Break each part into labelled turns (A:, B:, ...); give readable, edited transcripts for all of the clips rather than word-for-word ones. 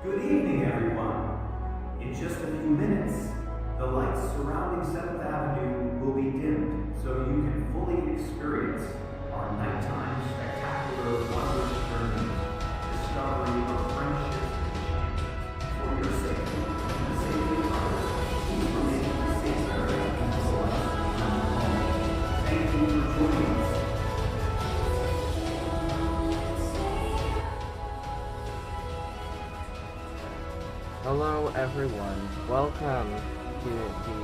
A: Good evening, everyone. In just a few minutes, the lights surrounding 7th Avenue will be dimmed so you can fully experience our nighttime spectacular Wondrous Journeys, discovery of friendships and champions. For your safety and the safety of others, please remain stationary until the lights turn on. Thank you for joining us.
B: Hello everyone, welcome to the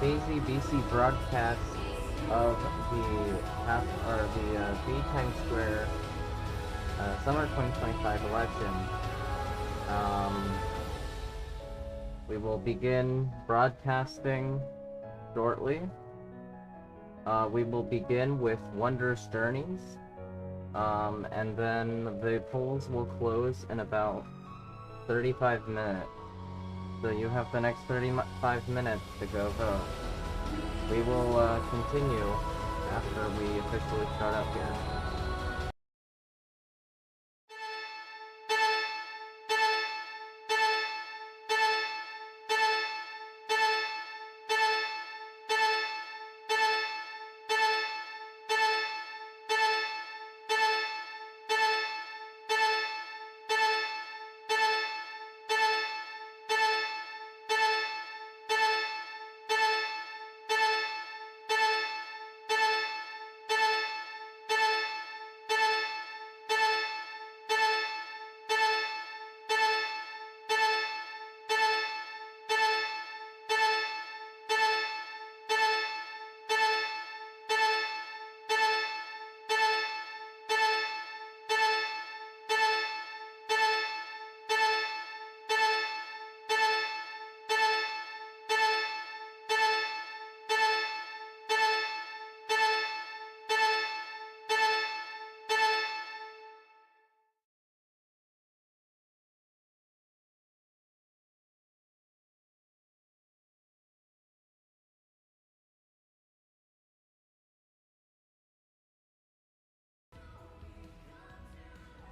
B: KZBC broadcast of the VTimes Square Summer 2025 election. We will begin broadcasting shortly. We will begin with Wondrous Journeys, and then the polls will close in about 35 minutes. So you have the next 35 minutes to go vote. We will continue after we officially start up here.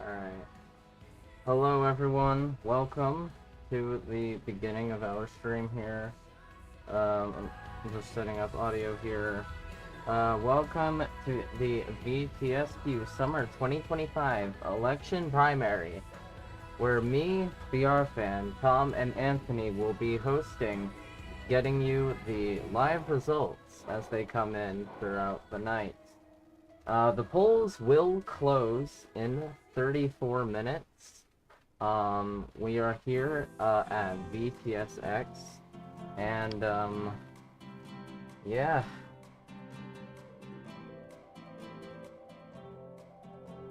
B: Alright. Hello everyone, welcome to the beginning of our stream here. I'm just setting up audio here. Welcome to the VTSQ Summer 2025 election primary, where me, BR Fan, Tom, and Anthony will be hosting, getting you the live results as they come in throughout the night. The polls will close in 34 minutes. We are here at VTSX, and yeah.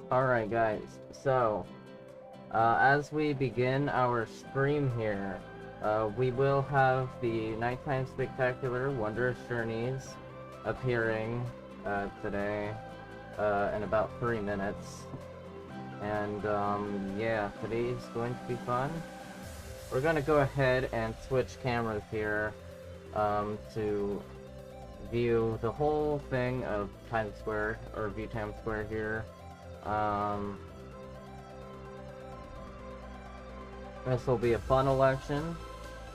B: Alright guys, so as we begin our stream here, we will have the Nighttime Spectacular Wondrous Journeys appearing today in about 3 minutes. And yeah, today's going to be fun. We're gonna go ahead and switch cameras here to view the whole thing of Times Square, or VTimes Square here. This will be a fun election.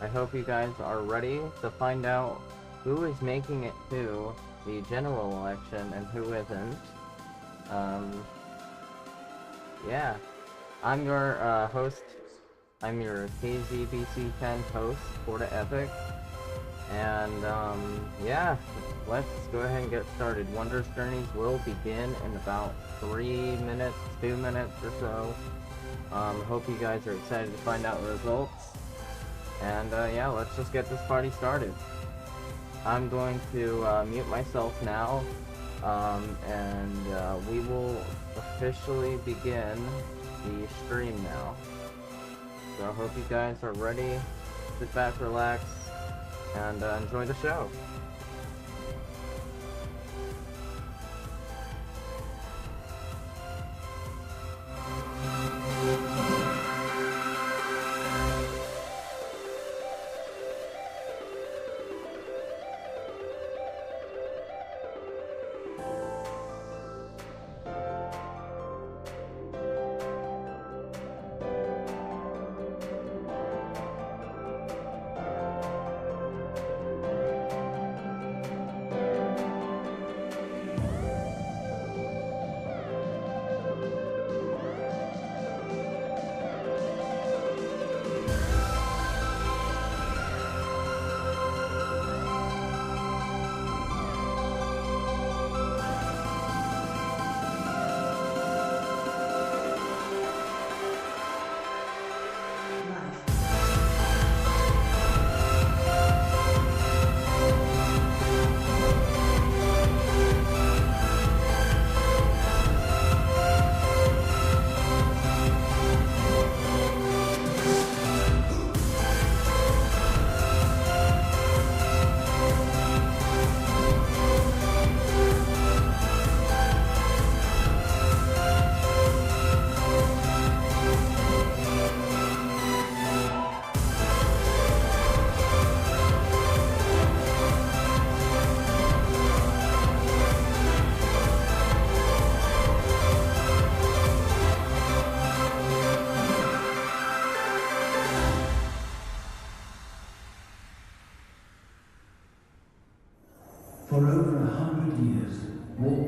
B: I hope you guys are ready to find out who is making it to the general election and who isn't. Yeah, I'm your host. I'm your KZBC 10 host, Porta Epic, and yeah, let's go ahead and get started. Wondrous Journeys will begin in about 3 minutes, 2 minutes or so. Hope you guys are excited to find out the results, and yeah, let's just get this party started. I'm going to mute myself now. And we will officially begin the stream now. So I hope you guys are ready. Sit back, relax, and enjoy the show.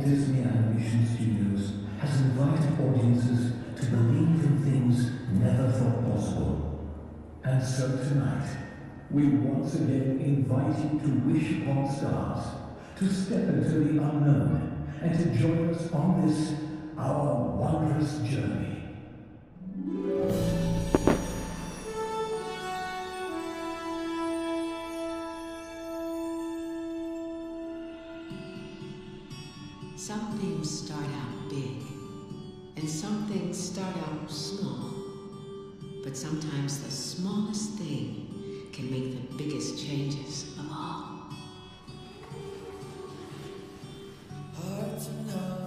C: Disney Animation Studios has invited audiences to believe in things never thought possible. And so tonight, we once again invite you to wish upon stars, to step into the unknown, and to join us on this, our wondrous journey.
D: Some things start out big, and some things start out small. But sometimes the smallest thing can make the biggest changes of all.
E: Hard to know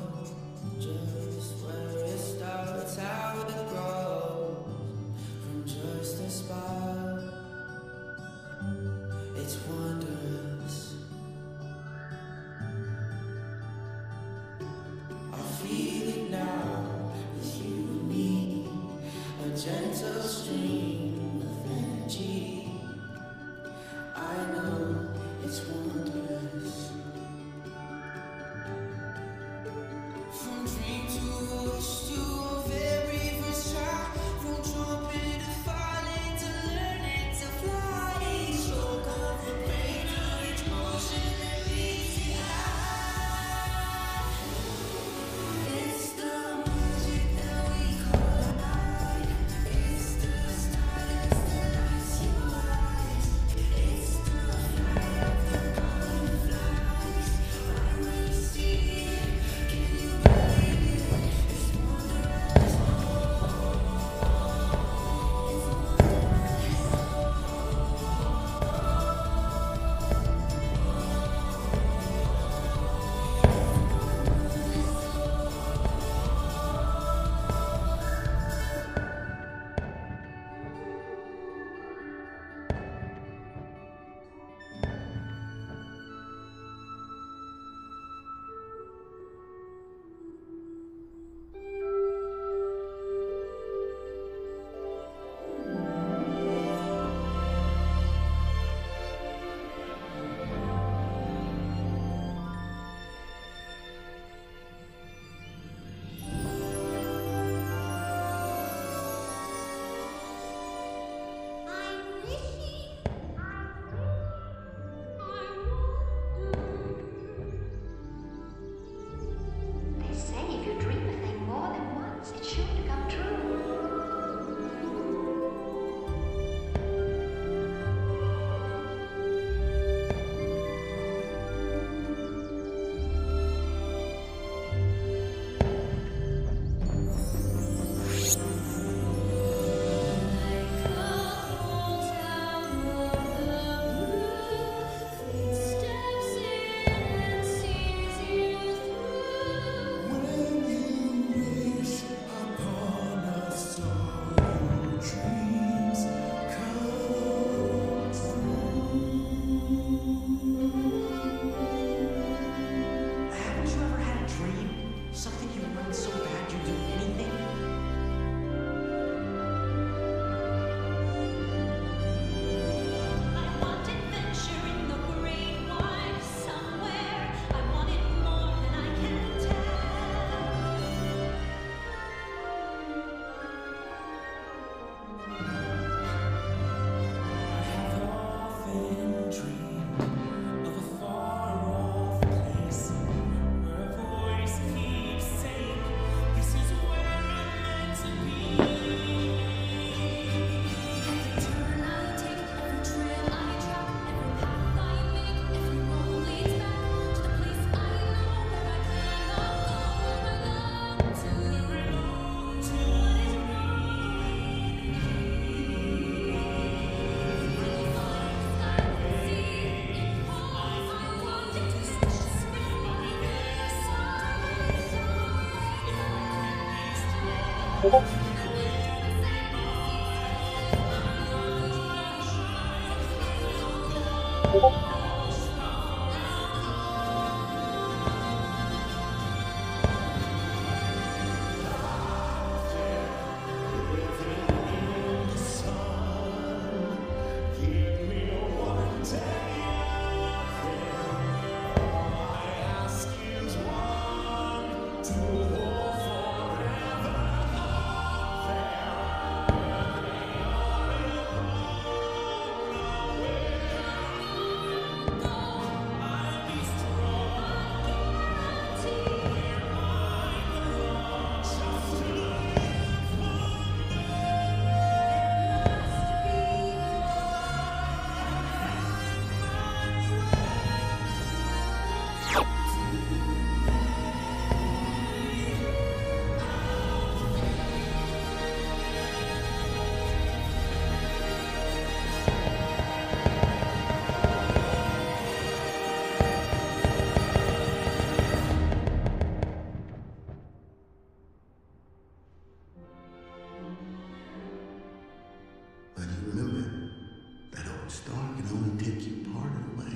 E: just where it starts, how it grows from just a spark. It's wondrous. I feel it now with you and me, a gentle stream of energy. I know it's wondrous. From dream to wish to a very first try, from trumpet to falling to learning to fly. Stroke of the pain to each motion that beats the eye. It's the magic that we call life. It's the stardust that lights your eyes. It's the flight of the butterflies. Right when you see it, can you believe it? It's wondrous.
F: They say if you dream a thing more than once, it's sure to come true.
E: Haven't you ever had a dream? Something you want so bad you'd do anything?
G: I want adventure in the great wide somewhere. I want it more than I can tell.
E: I have often dreamed of a far-off place where a voice keeps saying, "This is where I'm meant to be."
G: Every turn I take, every trail I track, every path I make, every road leads back to the place I know where I cannot go, where I long to. What is
E: Ask is why.
H: can only take you part of the way.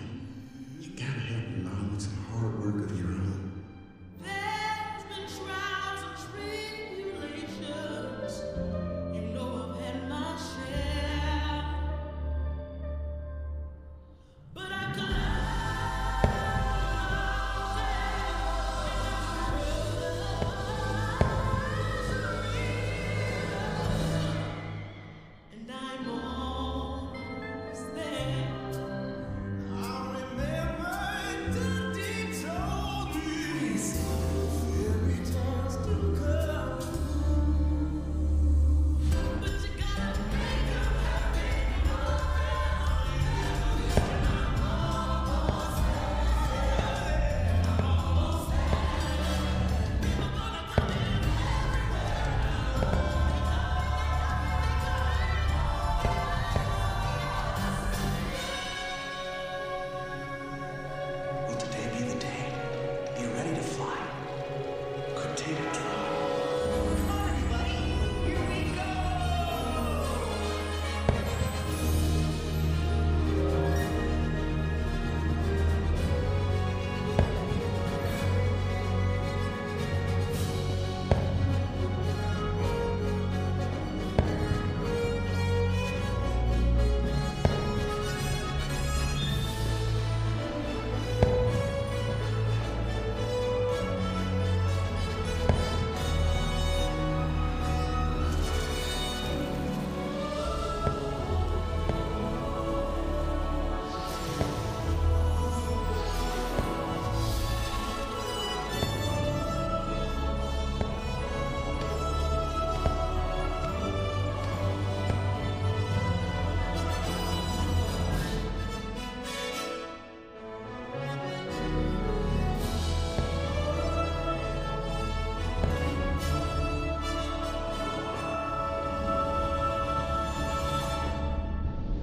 H: You gotta help your mom with some hard work of your own.
E: There's been trials and tribulations. You know I've had my share. But I can and I'm almost there. I remember the deep told me fairy tales do come true. But you gotta make them happy.
H: Will today be the day? Be ready to fly. Could take a drive.
E: Come on, everybody, here we go.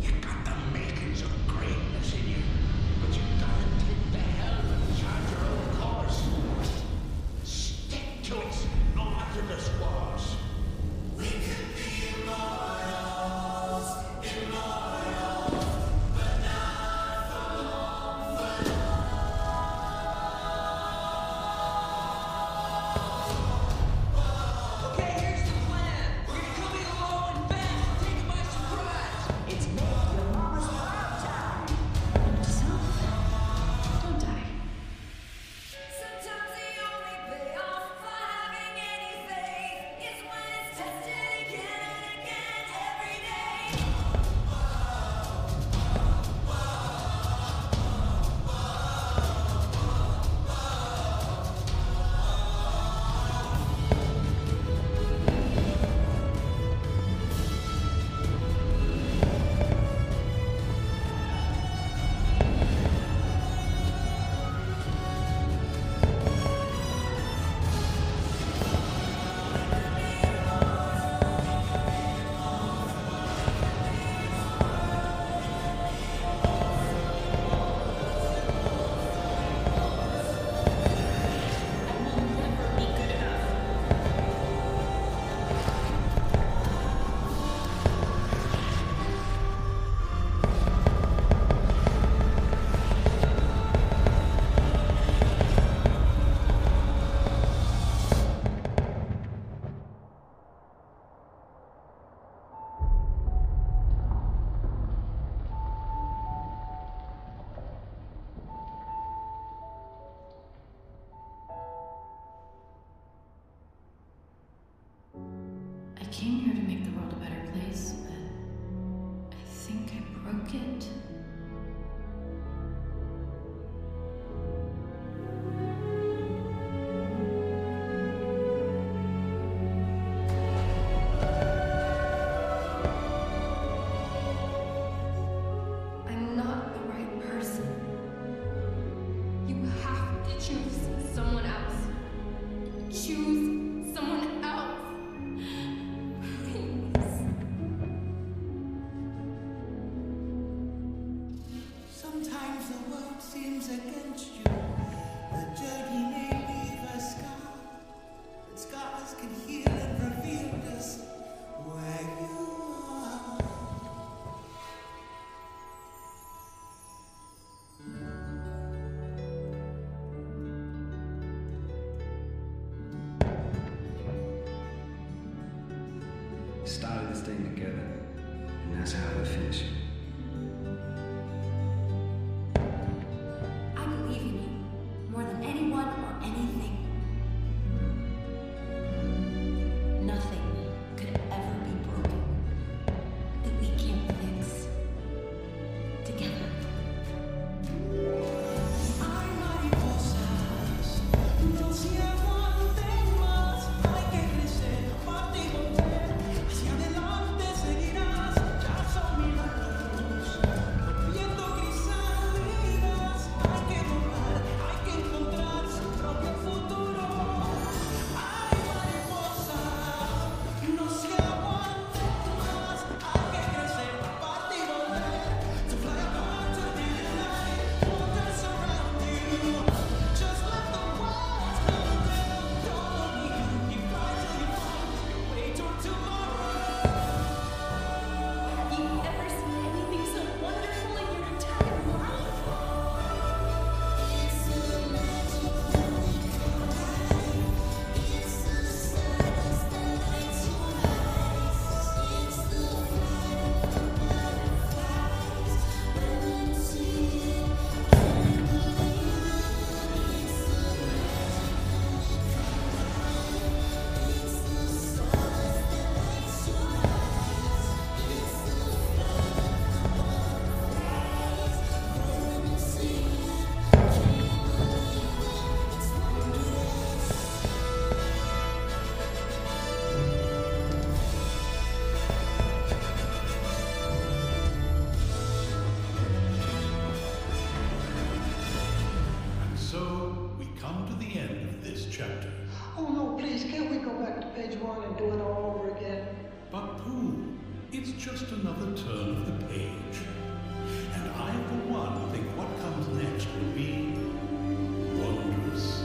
H: You got the makings of greatness in you, but you gotta take the helm and chart your own course. Stick to it, no matter the squalls.
E: We could be immortals, immortal, but not for long, for long. Okay, here's the plan. We're gonna come in low and fast, take it by surprise.
F: It's make your mama's proud time. Don't die.
G: Sometimes the only payoff for having any faith is when it's tested again and again every day.
I: I came here to make the world a better place, but I think I broke it.
G: I'm not the right person. You have to choose someone else. Choose someone else. Please.
J: that's how it'll finish.
G: I believe in you more than anyone or anything. Nothing could ever be broken that we can't fix together.
E: Hay mariposas, no se aguanten más. Hay que crecer, partir y volver. Hacia adelante seguirás, ya son milagros. Viendo crisálidas, hay que volar, hay que encontrar su propio futuro. Hay mariposas, no se aguanten más. Hay que crecer, partir y volver. To fly apart, to reunite, wonders around you. Just let the walls come down. Don't leave, you fly till you find your way toward tomorrow.
G: Have you ever seen anything so wonderful in your entire life?
E: It's the magic of it's the silence that lights your eyes. It's the flight of the butterflies. When you see it, can't believe it. It's the magic it's the stars that lights your eyes. It's the flight of the butterflies. When you see it, can't believe it. It's wondrous.
H: And so we come to the end of this chapter.
K: Oh no, please, can't we go back to page 1 and do it all over again?
H: But pooh, it's just another turn of the page. And I, for one, think what comes next will be wondrous.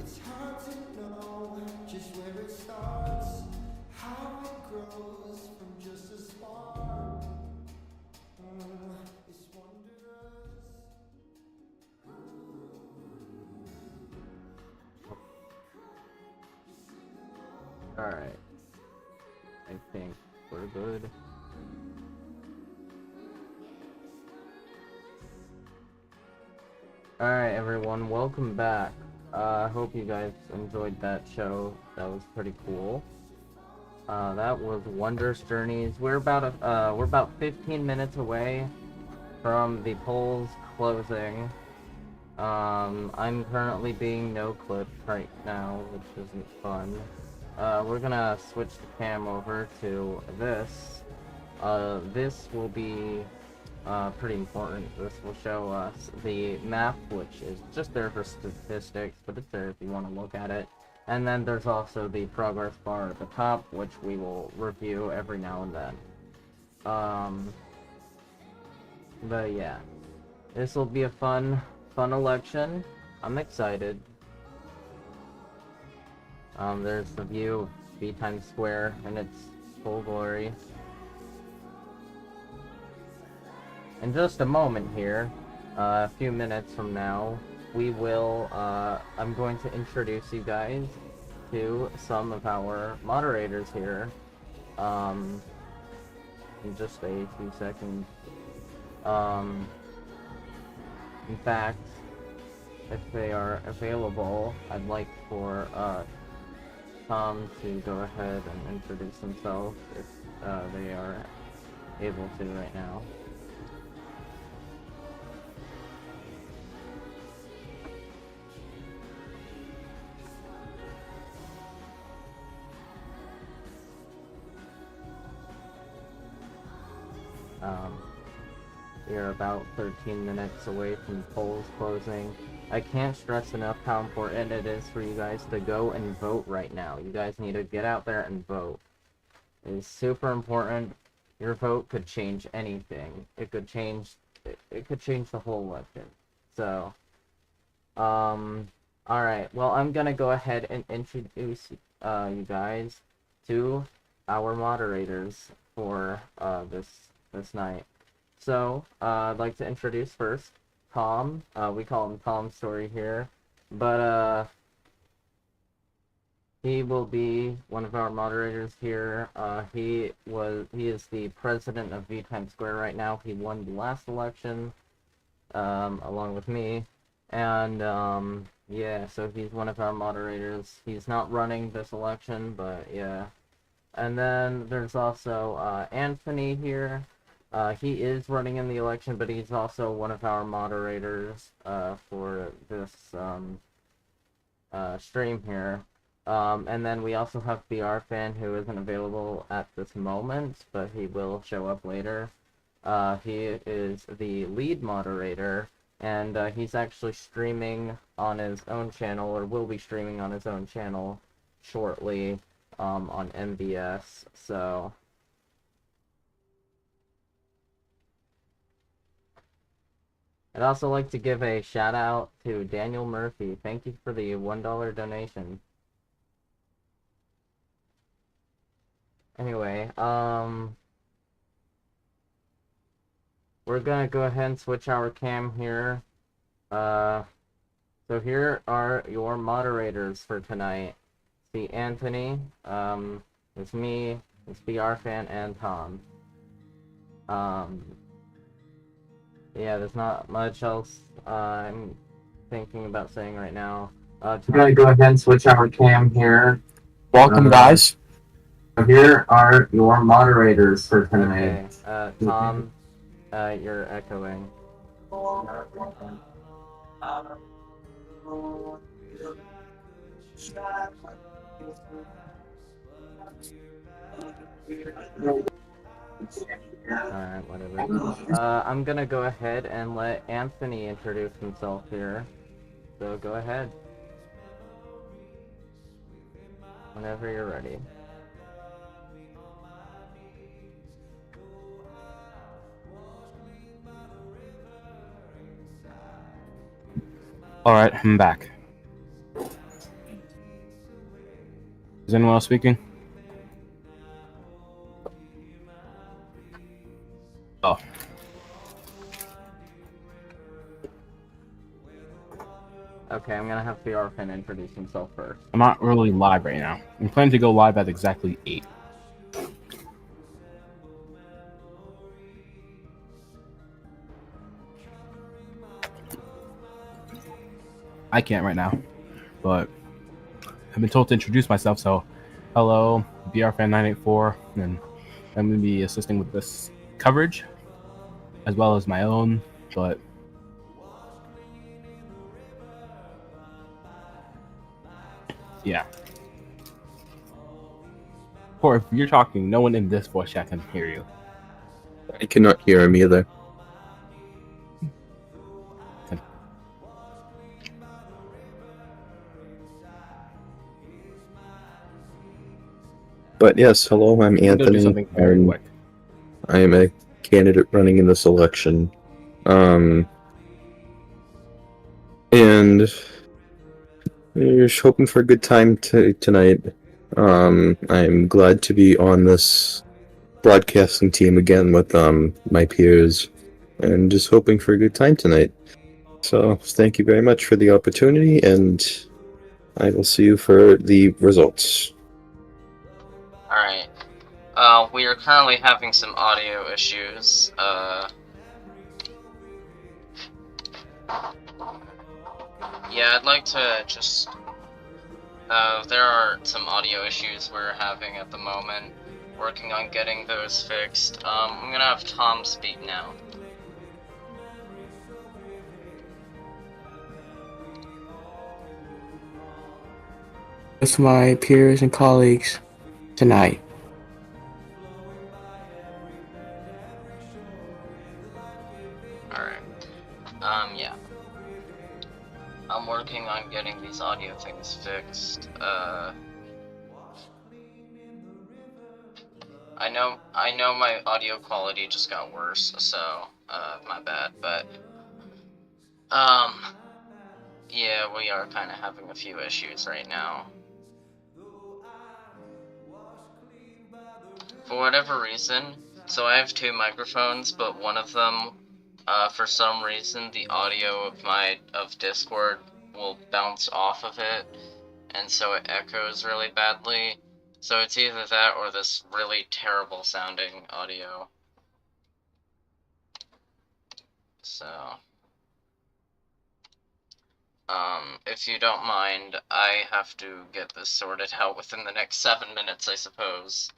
E: It's hard to know just where it starts, how it grows from just a spark. It's wondrous.
B: Alright. I think we're good. Alright everyone, welcome back. I hope you guys enjoyed that show. That was pretty cool. That was Wondrous Journeys. We're about 15 minutes away from the polls closing. I'm currently being no-clipped right now, which isn't fun. We're gonna switch the cam over to this. This will be pretty important. This will show us the map, which is just there for statistics, but it's there if you want to look at it. And then there's also the progress bar at the top, which we will review every now and then. But yeah, this will be a fun election. I'm excited. There's the view of VTimes Square in its full glory. In just a moment here, a few minutes from now, we will, I'm going to introduce you guys to some of our moderators here, in just a few seconds. In fact, if they are available, I'd like for, Tom to go ahead and introduce himself if, they are able to right now. We are about 13 minutes away from polls closing. I can't stress enough how important it is for you guys to go and vote right now. You guys need to get out there and vote. It is super important. Your vote could change anything. It could change the whole election. So, alright. Well, I'm gonna go ahead and introduce you guys to our moderators for this night. So, I'd like to introduce first Tom. We call him Tom Story here, but he will be one of our moderators here. He is the president of VTimes Square right now. He won the last election, along with me, and yeah, so he's one of our moderators. He's not running this election, but yeah. And then there's also Anthony here. He is running in the election, but he's also one of our moderators for this stream here. And then we also have BR Fan, who isn't available at this moment, but he will show up later. He is the lead moderator, and he's actually streaming on his own channel, or will be streaming on his own channel shortly on MBS. So I'd also like to give a shout out to Daniel Murphy. Thank you for the $1 donation. Anyway, we're gonna go ahead and switch our cam here. So here are your moderators for tonight. See Anthony, it's me, it's BR Fan, and Tom. Yeah, there's not much else I'm thinking about saying right now. I'm gonna go ahead and switch our cam here.
J: Welcome, guys.
B: Here are your moderators for tonight. Okay, Tom, you're echoing. Alright, whatever. I'm gonna go ahead and let Anthony introduce himself here. So go ahead. Whenever you're ready.
J: Alright, I'm back. Is anyone else speaking? Oh.
B: Okay, I'm gonna have Fiarfin introduce himself first.
J: I'm not really live right now. I'm planning to go live at exactly 8. I can't right now, but I've been told to introduce myself, so hello, BRFan984, and I'm going to be assisting with this coverage, as well as my own, but yeah. Or if you're talking, no one in this voice chat can hear you.
L: I cannot hear him either. But yes, hello, I'm Anthony, and I am a candidate running in this election. And you're just hoping for a good time tonight. I'm glad to be on this broadcasting team again with my peers, and just hoping for a good time tonight. So thank you very much for the opportunity, and I will see you for the results.
B: Alright. We are currently having some audio issues. Yeah, I'd like to just... there are some audio issues we're having at the moment. Working on getting those fixed. I'm gonna have Tom speak now.
M: With my peers and colleagues tonight.
B: I'm working on getting these audio things fixed. I know my audio quality just got worse, so my bad, but yeah, we are kind of having a few issues right now. For whatever reason, so I have two microphones, but one of them, for some reason, the audio of Discord will bounce off of it, and so it echoes really badly. So it's either that or this really terrible sounding audio. So, if you don't mind, I have to get this sorted out within the next 7 minutes, I suppose.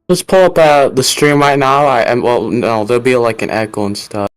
M: Let's pull up the stream right now. Well, no, there'll be like an echo and stuff.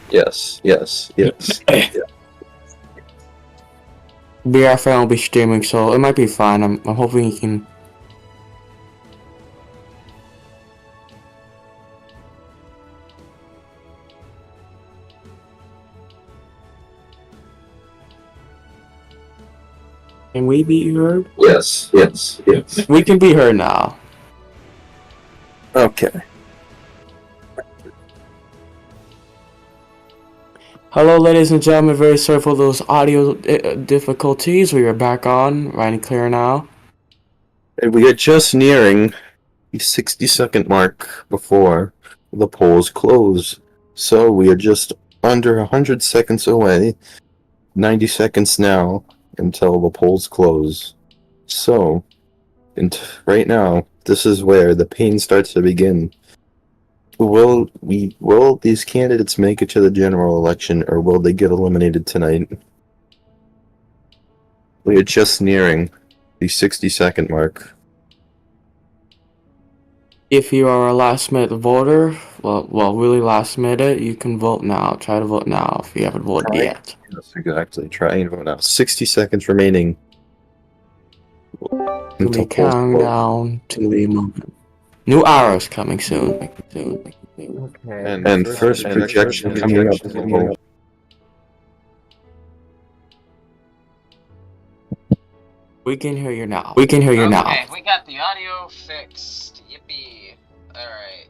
L: Yes.
M: BR fan will be streaming, so it might be fine. I'm hoping he can. Can we be heard?
L: Yes.
M: We can be heard now.
L: Okay.
M: Hello, ladies and gentlemen. Very sorry for those audio difficulties. We are back on, right and clear now.
L: And we are just nearing the 60-second mark before the polls close. So we are just under 100 seconds away. 90 seconds now until the polls close. So, right now, this is where the pain starts to begin. Will these candidates make it to the general election, or will they get eliminated tonight? We are just nearing the 60-second mark.
M: If you are a last minute voter, well, really last minute, you can vote now. Try to vote now if you haven't voted yet.
L: Yes, exactly. Try and vote now. 60 seconds remaining.
M: We'll be counting down to the moment. New hours coming soon.
B: Okay.
L: And first projection coming up.
M: We can hear you now. We can hear you now.
B: Okay, we got the audio fixed. Yippee. Alright,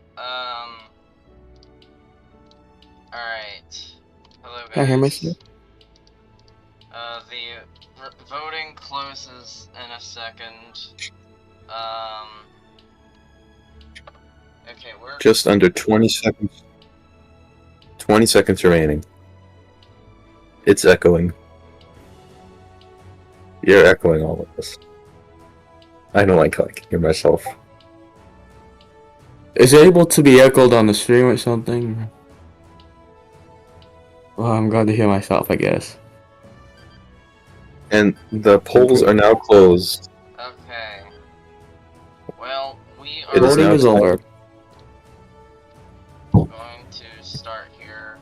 B: Alright. Hello, guys.
M: Can you hear me, sir?
B: The voting closes in a second. Okay, we're...
L: Just under 20 seconds. 20 seconds remaining. It's echoing. You're echoing all of this. I don't like how I can hear myself.
M: Is it able to be echoed on the stream or something? Well, I'm glad to hear myself, I guess.
L: And the polls are now closed.
B: Okay. Well, we are...
L: It is now
M: over.
B: Going to start here.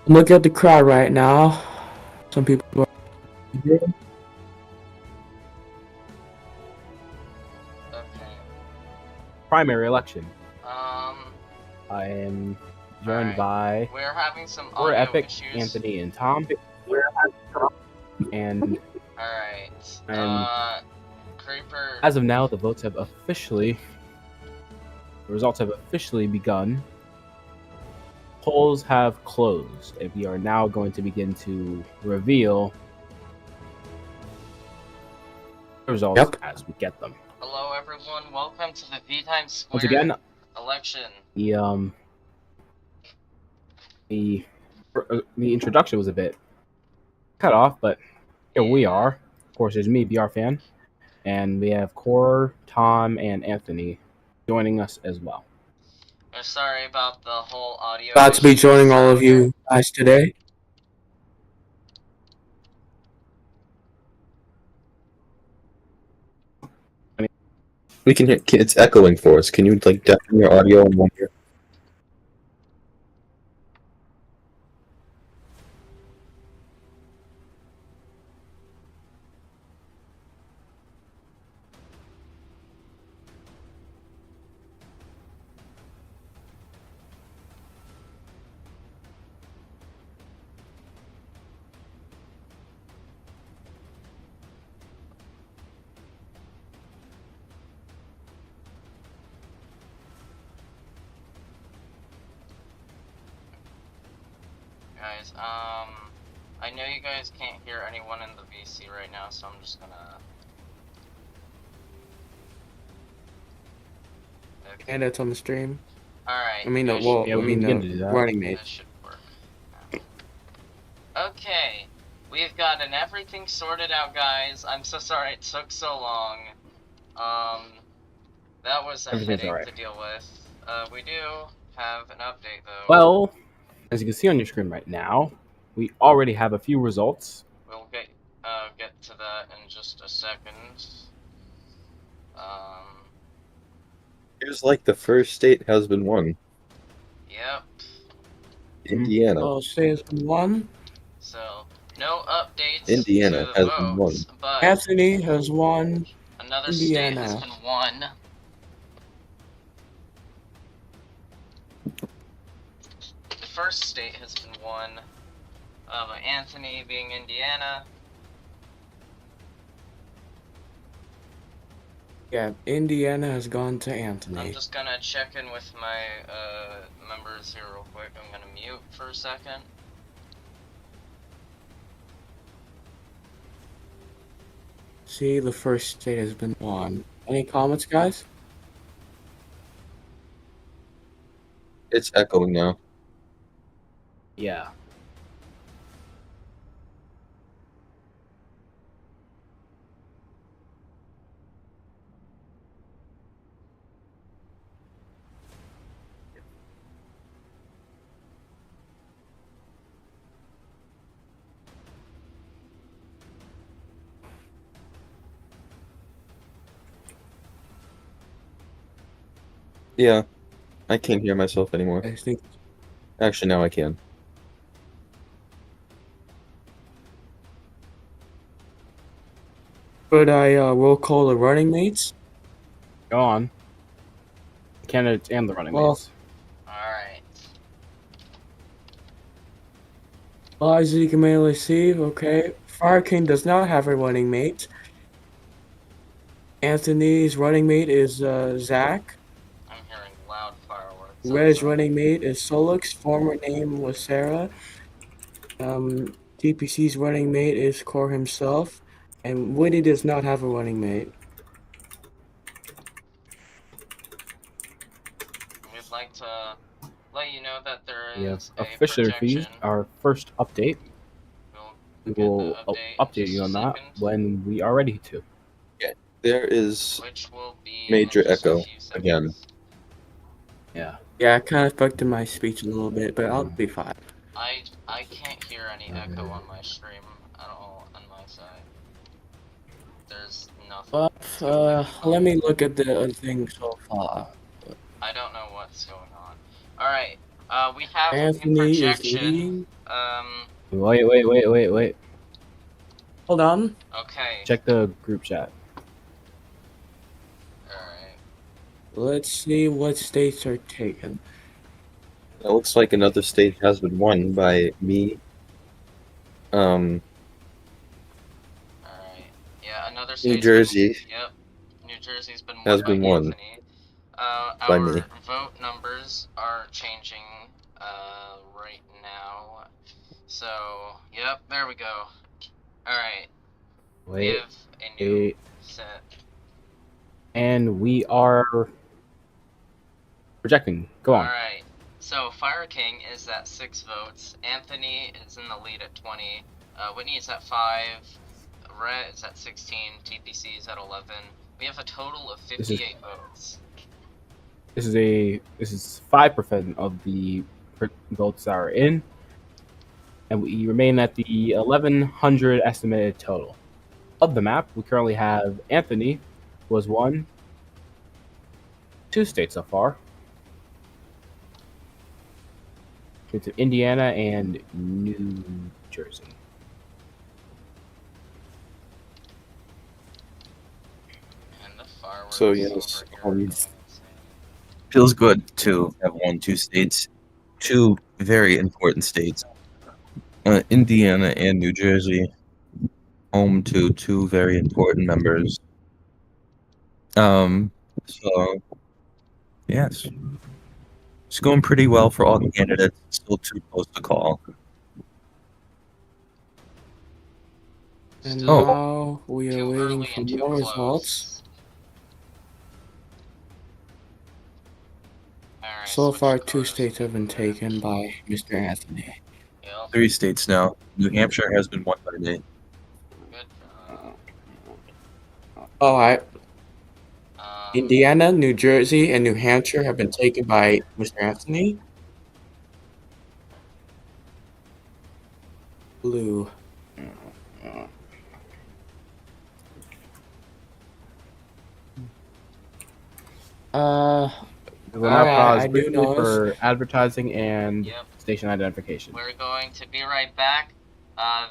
M: Look at the crowd right now. Some people are here.
B: Okay.
J: Primary election. I am joined by
B: We're having some
J: We're
B: audio
J: Epic,
B: issues.
J: Anthony, and Tom. And
B: Alright. Creeper...
J: as of now, the votes have officially... The results have officially begun. Polls have closed, and we are now going to begin to reveal the results as we get them.
B: Hello, everyone. Welcome to the VTimes Square
J: Once again,
B: election.
J: the introduction was a bit cut off, but here we are. Of course, there's me, BR Fan, and we have Core, Tom, and Anthony joining us as well.
B: We're sorry about the whole audio.
M: Glad to be joining all of you guys today.
L: We can hear it's echoing for us. Can you like deafen your audio in one ear?
B: Guys, I know you guys can't hear anyone in the VC right now, so I'm just gonna... Okay.
M: And it's on the stream.
B: Alright.
M: I mean, the running mate.
B: That should work. Okay. We've gotten everything sorted out, guys. I'm so sorry it took so long. That was a headache to deal with. We do have an update, though.
J: Well, as you can see on your screen right now, we already have a few results.
B: We'll get to that in just a second.
L: Here's like the first state has been won.
B: Yep.
L: Indiana.
M: Oh, state has been won.
B: So, no updates
L: Indiana
B: to the
L: has been won.
B: votes, but
M: Anthony has won.
B: another state has
M: Indiana.
B: been won. The first state has been won by Anthony being Indiana.
M: Yeah, Indiana has gone to
B: I'm
M: Anthony.
B: just gonna check in with my members here real quick. I'm gonna mute for a second.
M: See, the first state has been won. Any comments, guys?
L: It's echoing now.
J: Yeah.
L: Yeah, I can't hear myself anymore.
M: I think.
L: Actually, now I can.
M: But I roll call the running mates.
J: Go on. Candidates and the running
M: Well,
J: mates.
B: Alright.
M: As you may receive, okay. Fire King does not have a running mate. Anthony's running mate is Zach.
B: I'm hearing loud fireworks.
M: Red's running mate is Solix. Former name was Sarah. DPC's running mate is Core himself. And Woody does not have a running mate.
B: We'd like to let you know that there
J: We have
B: is a
J: officially
B: projection.
J: received our first update. We will update you on that when we are ready to.
L: Yeah, there is
B: Which will be
L: major echo again.
J: Yeah.
M: Yeah, it kind of affected my speech a little bit, but I'll be fine.
B: I can't hear any echo on my stream at all on my side. There's nothing.
M: But let me look at the thing so far.
B: I don't know what's going on. Alright, we have
M: Anthony
B: a
M: is
B: projection.
M: leading.
J: Wait.
M: Hold on.
B: Okay.
J: Check the group chat.
B: Alright.
M: Let's see what states are taken.
L: It looks like another state has been won by me.
B: Alright. Yeah, another state.
L: New Jersey.
B: Yep. New Jersey's been won
L: has
B: by
L: been won
B: Anthony.
L: by
B: Our
L: me.
B: vote numbers are changing right now. So, yep, there we go. Alright. We
J: Wait.
B: have a new set.
J: And we are projecting. Go on.
B: Alright. So, Fire King is at 6 votes. Anthony is in the lead at 20. Whitney is at 5. Rhett is at 16. TPC is at 11. We have a total of 58 votes.
J: This is 5% of the votes that are in, and we remain at the 1,100 estimated total. Of the map, we currently have Anthony, who has won 2 states so far. It's Indiana and New Jersey.
B: And the fireworks
L: So yes,
B: over here.
L: feels good to have won 2 states, 2 very important states. Indiana and New Jersey, home to 2 very important members. So yes, it's going pretty well for all the candidates. Still too close to call.
M: And
L: Oh.
M: now we are waiting for more results. So far, 2 states have been taken by Mr. Anthony.
L: 3 states now. New Hampshire has been won by me.
M: Alright. Indiana, New Jersey, and New Hampshire have been taken by Mr. Anthony. Blue.
J: Will now pause
M: I do
J: briefly
M: know.
J: for advertising and
B: Yep.
J: station identification.
B: We're going to be right back.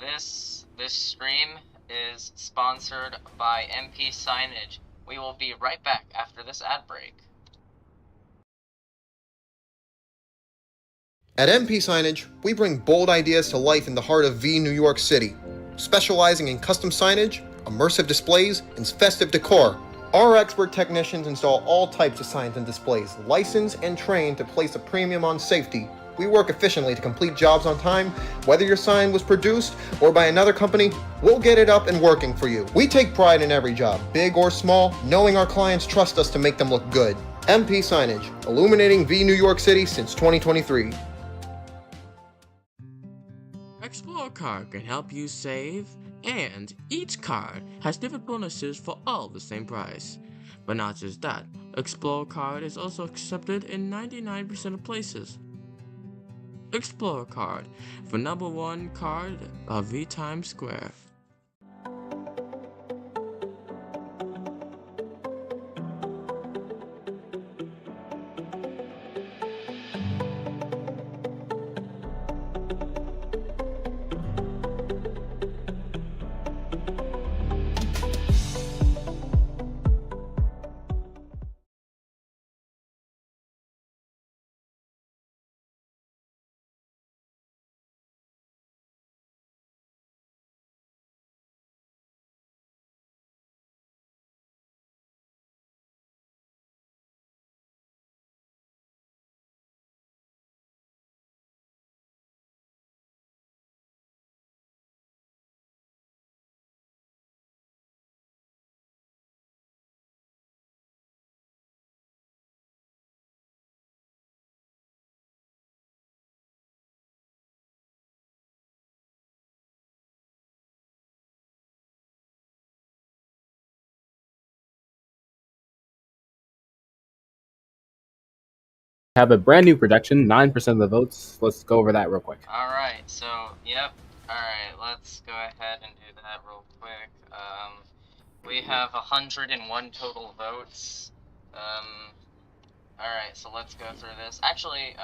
B: This stream is sponsored by MP Signage. We will be right back after this ad break.
N: At MP Signage, we bring bold ideas to life in the heart of New York City. Specializing in custom signage, immersive displays, and festive decor, our expert technicians install all types of signs and displays, licensed and trained to place a premium on safety. We work efficiently to complete jobs on time. Whether your sign was produced or by another company, we'll get it up and working for you. We take pride in every job, big or small, knowing our clients trust us to make them look good. MP Signage, illuminating New York City since 2023.
M: Explore card can help you save, and each card has different bonuses for all the same price. But not just that, Explore card is also accepted in 99% of places. Explore card for #1 card of VTimes Square.
J: Have a brand new production, 9% of the votes. Let's go over that real quick.
B: Alright, so, yep. Alright, let's go ahead and do that real quick. We have 101 total votes. Alright, so let's go through this. Actually,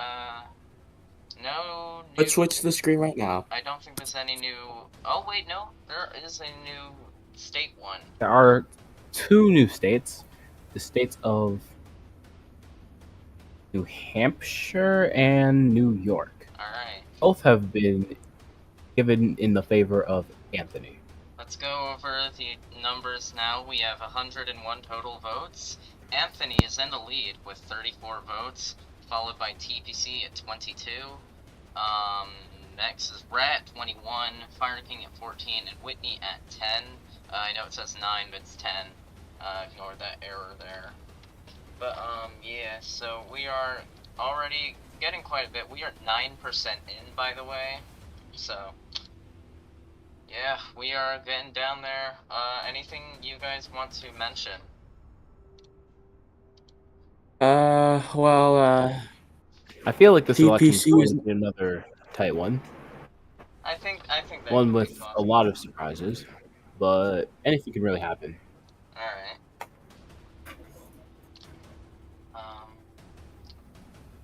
B: no new...
M: Let's switch the screen right now.
B: I don't think there's any new... Oh, wait, no. There is a new state one.
J: There are 2 new states. The states of New Hampshire and New York.
B: Alright.
J: Both have been given in the favor of Anthony.
B: Let's go over the numbers now. We have 101 total votes. Anthony is in the lead with 34 votes, followed by TPC at 22. Next is Rat 21, Fire King at 14, and Whitney at 10. I know it says 9, but it's 10. Ignore that error there. But, yeah, so we are already getting quite a bit. We are 9% in, by the way. So, yeah, we are getting down there. Anything you guys want to mention?
J: I feel like this election is
M: TPC
J: going
M: is
J: to be another tight one.
B: I think that
J: one
B: could
J: with
B: be
J: a
B: possible.
J: lot of surprises, but anything can really happen.
B: Alright.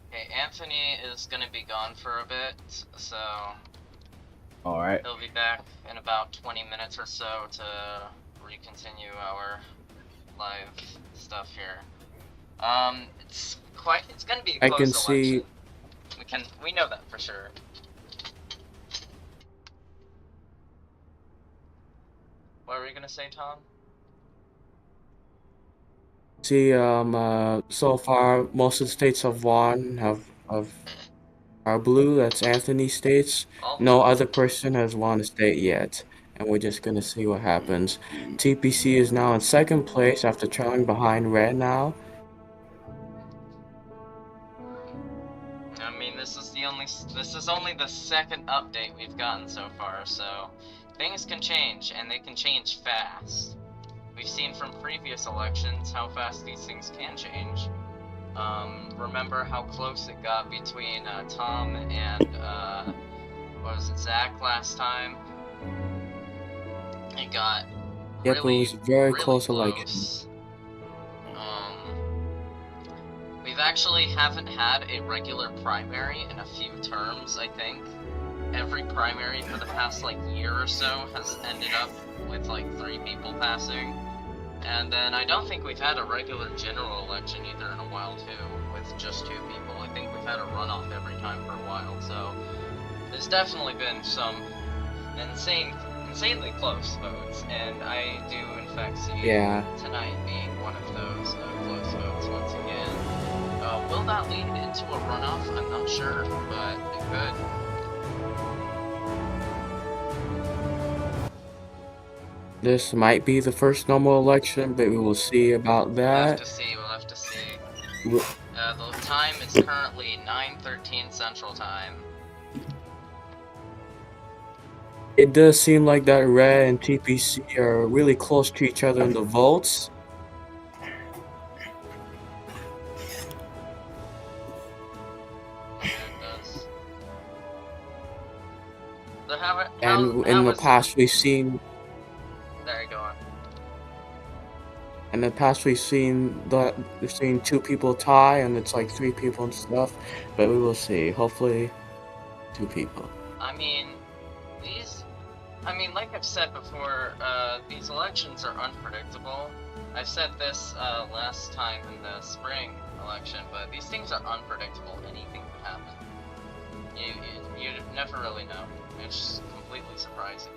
B: Okay, Anthony is gonna be gone for a bit, so...
J: Alright.
B: He'll be back in about 20 minutes or so to recontinue our live stuff here. It's gonna be a close election. We know that for sure. What were you gonna say, Tom?
M: See, so far most of the states have won, are blue. That's Anthony's states. No other person has won a state yet, and we're just gonna see what happens. TPC is now in second place after trailing behind Red now.
B: I mean, this is only the second update we've gotten so far, so things can change, and they can change fast. We've seen from previous elections how fast these things can change. Remember how close it got between Tom and what was it, Zach last time? It got
M: Yep, it was very close election.
B: We've actually haven't had a regular primary in a few terms, I think. Every primary for the past like year or so has ended up with like 3 people passing. And then I don't think we've had a regular general election either in a while too, with just 2 people. I think we've had a runoff every time for a while, so there's definitely been some insanely close votes, and I do in fact see tonight being one of those close votes once again. Will that lead into a runoff? I'm not sure, but it could.
M: This might be the first normal election, but we will see about that.
B: We'll have to see. The time is currently 9:13 Central Time.
M: It does seem like that Red and TPC are really close to each other in the votes. And in the past we've seen...
B: There you go on.
M: In the past we've seen 2 people tie, and it's like 3 people and stuff. But we will see. Hopefully, 2 people.
B: Like I've said before, these elections are unpredictable. I said this last time in the spring election, but these things are unpredictable. Anything could happen. You never really know. It's just completely surprising.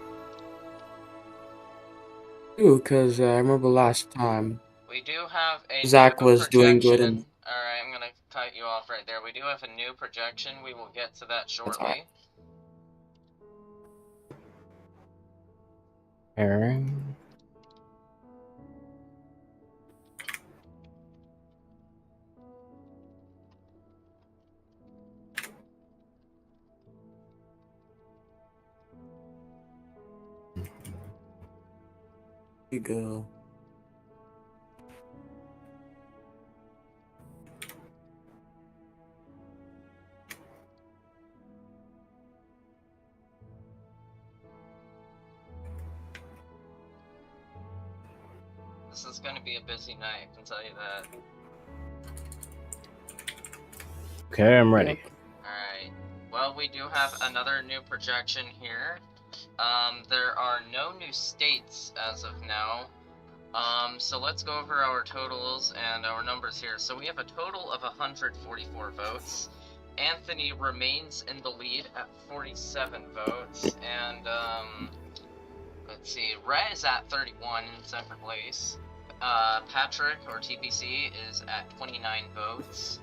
M: Ooh, because I remember last time
B: we do have a
M: Zach was doing good.
B: Alright, I'm gonna cut you off right there. We do have a new projection. We will get to that shortly.
M: Aaron. You go.
B: This is going to be a busy night, I can tell you that.
J: Okay, I'm ready.
B: Alright. Well, we do have another new projection here. There are no new states as of now. So let's go over our totals and our numbers here. So we have a total of 144 votes. Anthony remains in the lead at 47 votes. And, let's see, Rhett is at 31 in second place. Patrick, or TPC, is at 29 votes.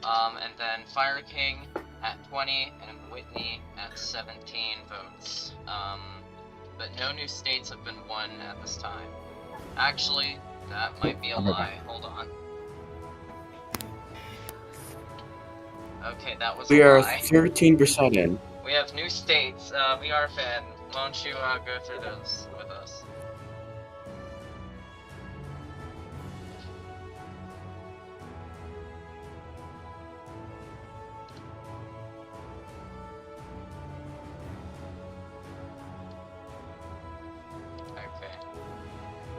B: And then Fire King at 20, and Whitney at 17 votes. But no new states have been won at this time. Actually, that might be a lie. Hold on. Okay, that was a lie.
M: We are 13% in.
B: We have new states. VR fan, why don't you go through those with us?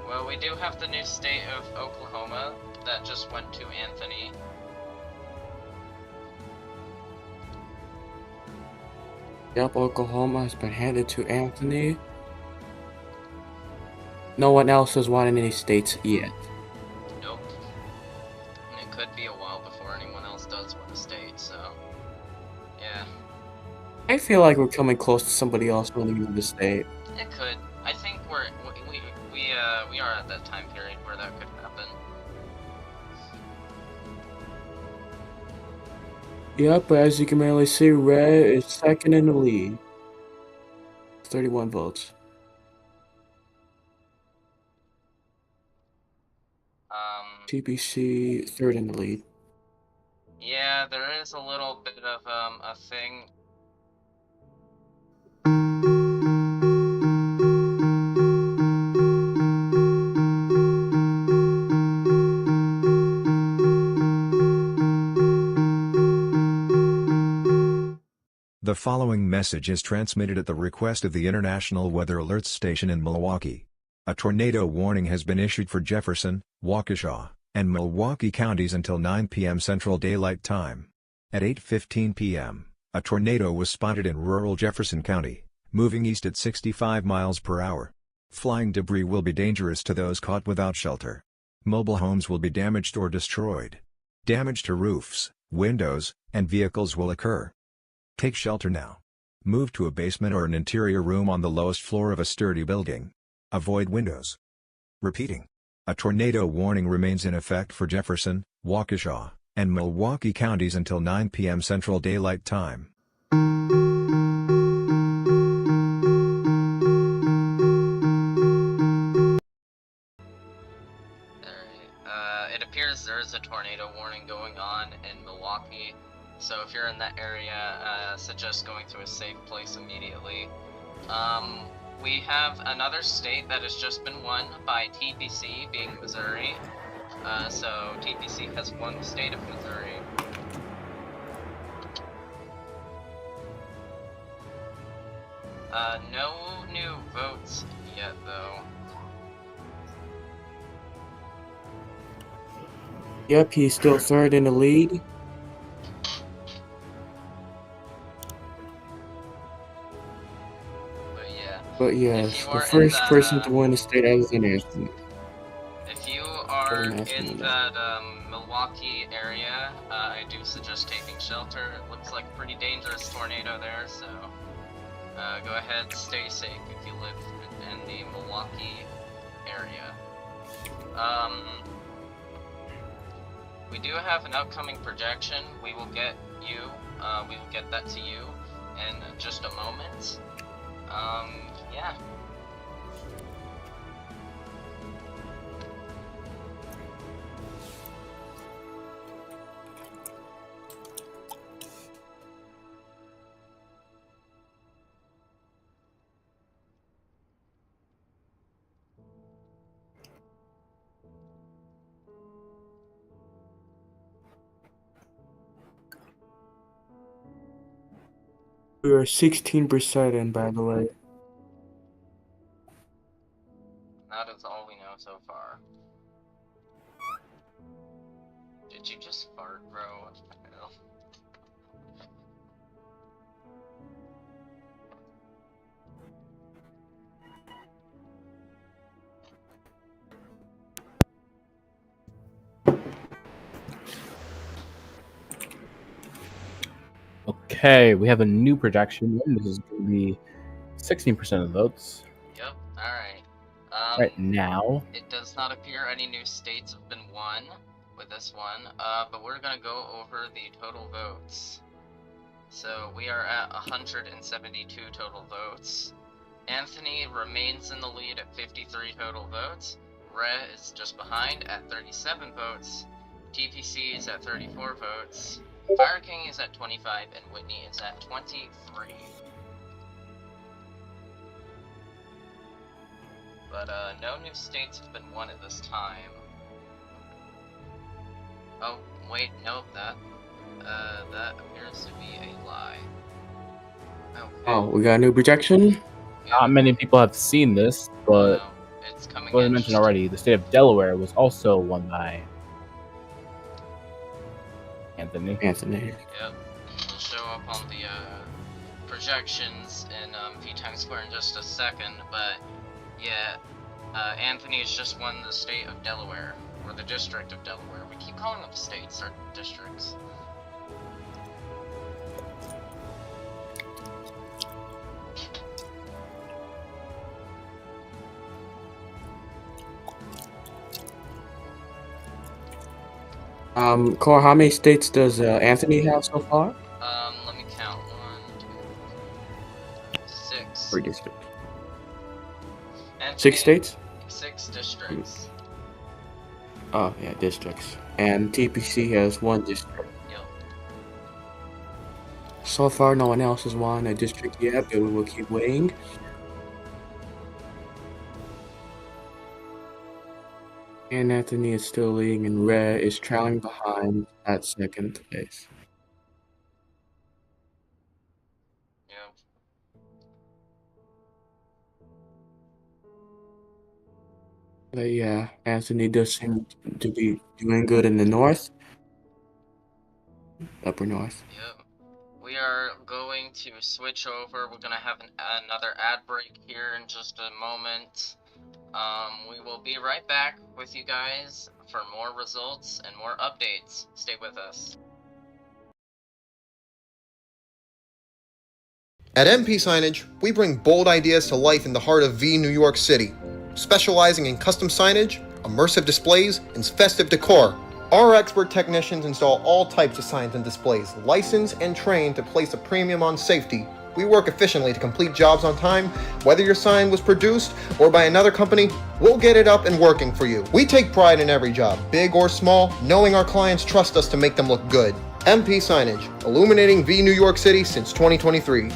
B: Well, we do have the new state of Oklahoma that just went to Anthony.
M: Yep, Oklahoma has been handed to Anthony. No one else has won in any states yet.
B: Nope. And it could be a while before anyone else does win a state, so... yeah.
M: I feel like we're coming close to somebody else winning the state.
B: It could. I think we are at that time period where that could happen.
M: Yep, but as you can mainly see, Red is second in the lead. 31 votes. TBC third in the lead.
B: Yeah, there is a little bit of a thing.
O: The following message is transmitted at the request of the International Weather Alerts Station in Milwaukee. A tornado warning has been issued for Jefferson, Waukesha, and Milwaukee counties until 9 p.m. Central Daylight Time. At 8:15 p.m., a tornado was spotted in rural Jefferson County, moving east at 65 miles per hour. Flying debris will be dangerous to those caught without shelter. Mobile homes will be damaged or destroyed. Damage to roofs, windows, and vehicles will occur. Take shelter now. Move to a basement or an interior room on the lowest floor of a sturdy building. Avoid windows. Repeating. A tornado warning remains in effect for Jefferson, Waukesha, and Milwaukee counties until 9 p.m. Central Daylight Time.
B: It appears there is a tornado warning going on in Milwaukee, so if you're in that area, suggest going to a safe place immediately. We have another state that has just been won by TPC, being Missouri. So TPC has won the state of Missouri. No new votes yet, though.
P: Yep, he's still third in the lead. But yes, the first person to win the state as an Anthony.
B: If you are in that Milwaukee area, I do suggest taking shelter. It looks like a pretty dangerous tornado there, so go ahead, stay safe if you live in the Milwaukee area. We do have an upcoming projection. We will get that to you in just a moment. Yeah.
P: We are 16% in, by the way.
B: That is all we know so far. Did you just fart, bro? What the hell?
J: Okay, we have a new projection. This is going to be 16% of the votes.
B: Yep, alright.
J: Right now.
B: It does not appear any new states have been won with this one, but we're gonna go over the total votes. So we are at 172 total votes. Anthony remains in the lead at 53 total votes. Rhea is just behind at 37 votes. TPC is at 34 votes. Fire King is at 25, and Whitney is at 23. But no new states have been won at this time. Oh, wait, nope, that appears to be a lie. Okay.
P: Oh, we got a new projection?
J: Not many people have seen this, but
B: No, it's coming
J: as I
B: in
J: mentioned
B: just-
J: already, the state of Delaware was also won by Anthony.
B: Yep, it'll show up on the projections in VTimes Square in just a second, but yeah, Anthony has just won the state of Delaware, or the district of Delaware. We keep calling them states or districts.
P: Cole, how many states does Anthony have so far?
B: Let me count. 1, 2, 6.
P: Or district?
B: Anthony,
P: 6 states?
B: 6 districts.
P: Oh, yeah, districts. And TPC has 1 district.
B: Yep.
P: So far, no one else has won a district yet, but we will keep waiting. And Anthony is still leading, and Rhea is trailing behind at 2nd place.
B: Yep.
P: But yeah, Anthony does seem to be doing good in the north. Upper north.
B: Yep. We are going to switch over. We're going to have another ad break here in just a moment. We will be right back with you guys for more results and more updates. Stay with us.
N: At MP Signage, we bring bold ideas to life in the heart of New York City, specializing in custom signage, immersive displays, and festive decor. Our expert technicians install all types of signs and displays, licensed and trained to place a premium on safety. We work efficiently to complete jobs on time. Whether your sign was produced or by another company, we'll get it up and working for you. We take pride in every job, big or small, knowing our clients trust us to make them look good. MP Signage, illuminating New York City since 2023.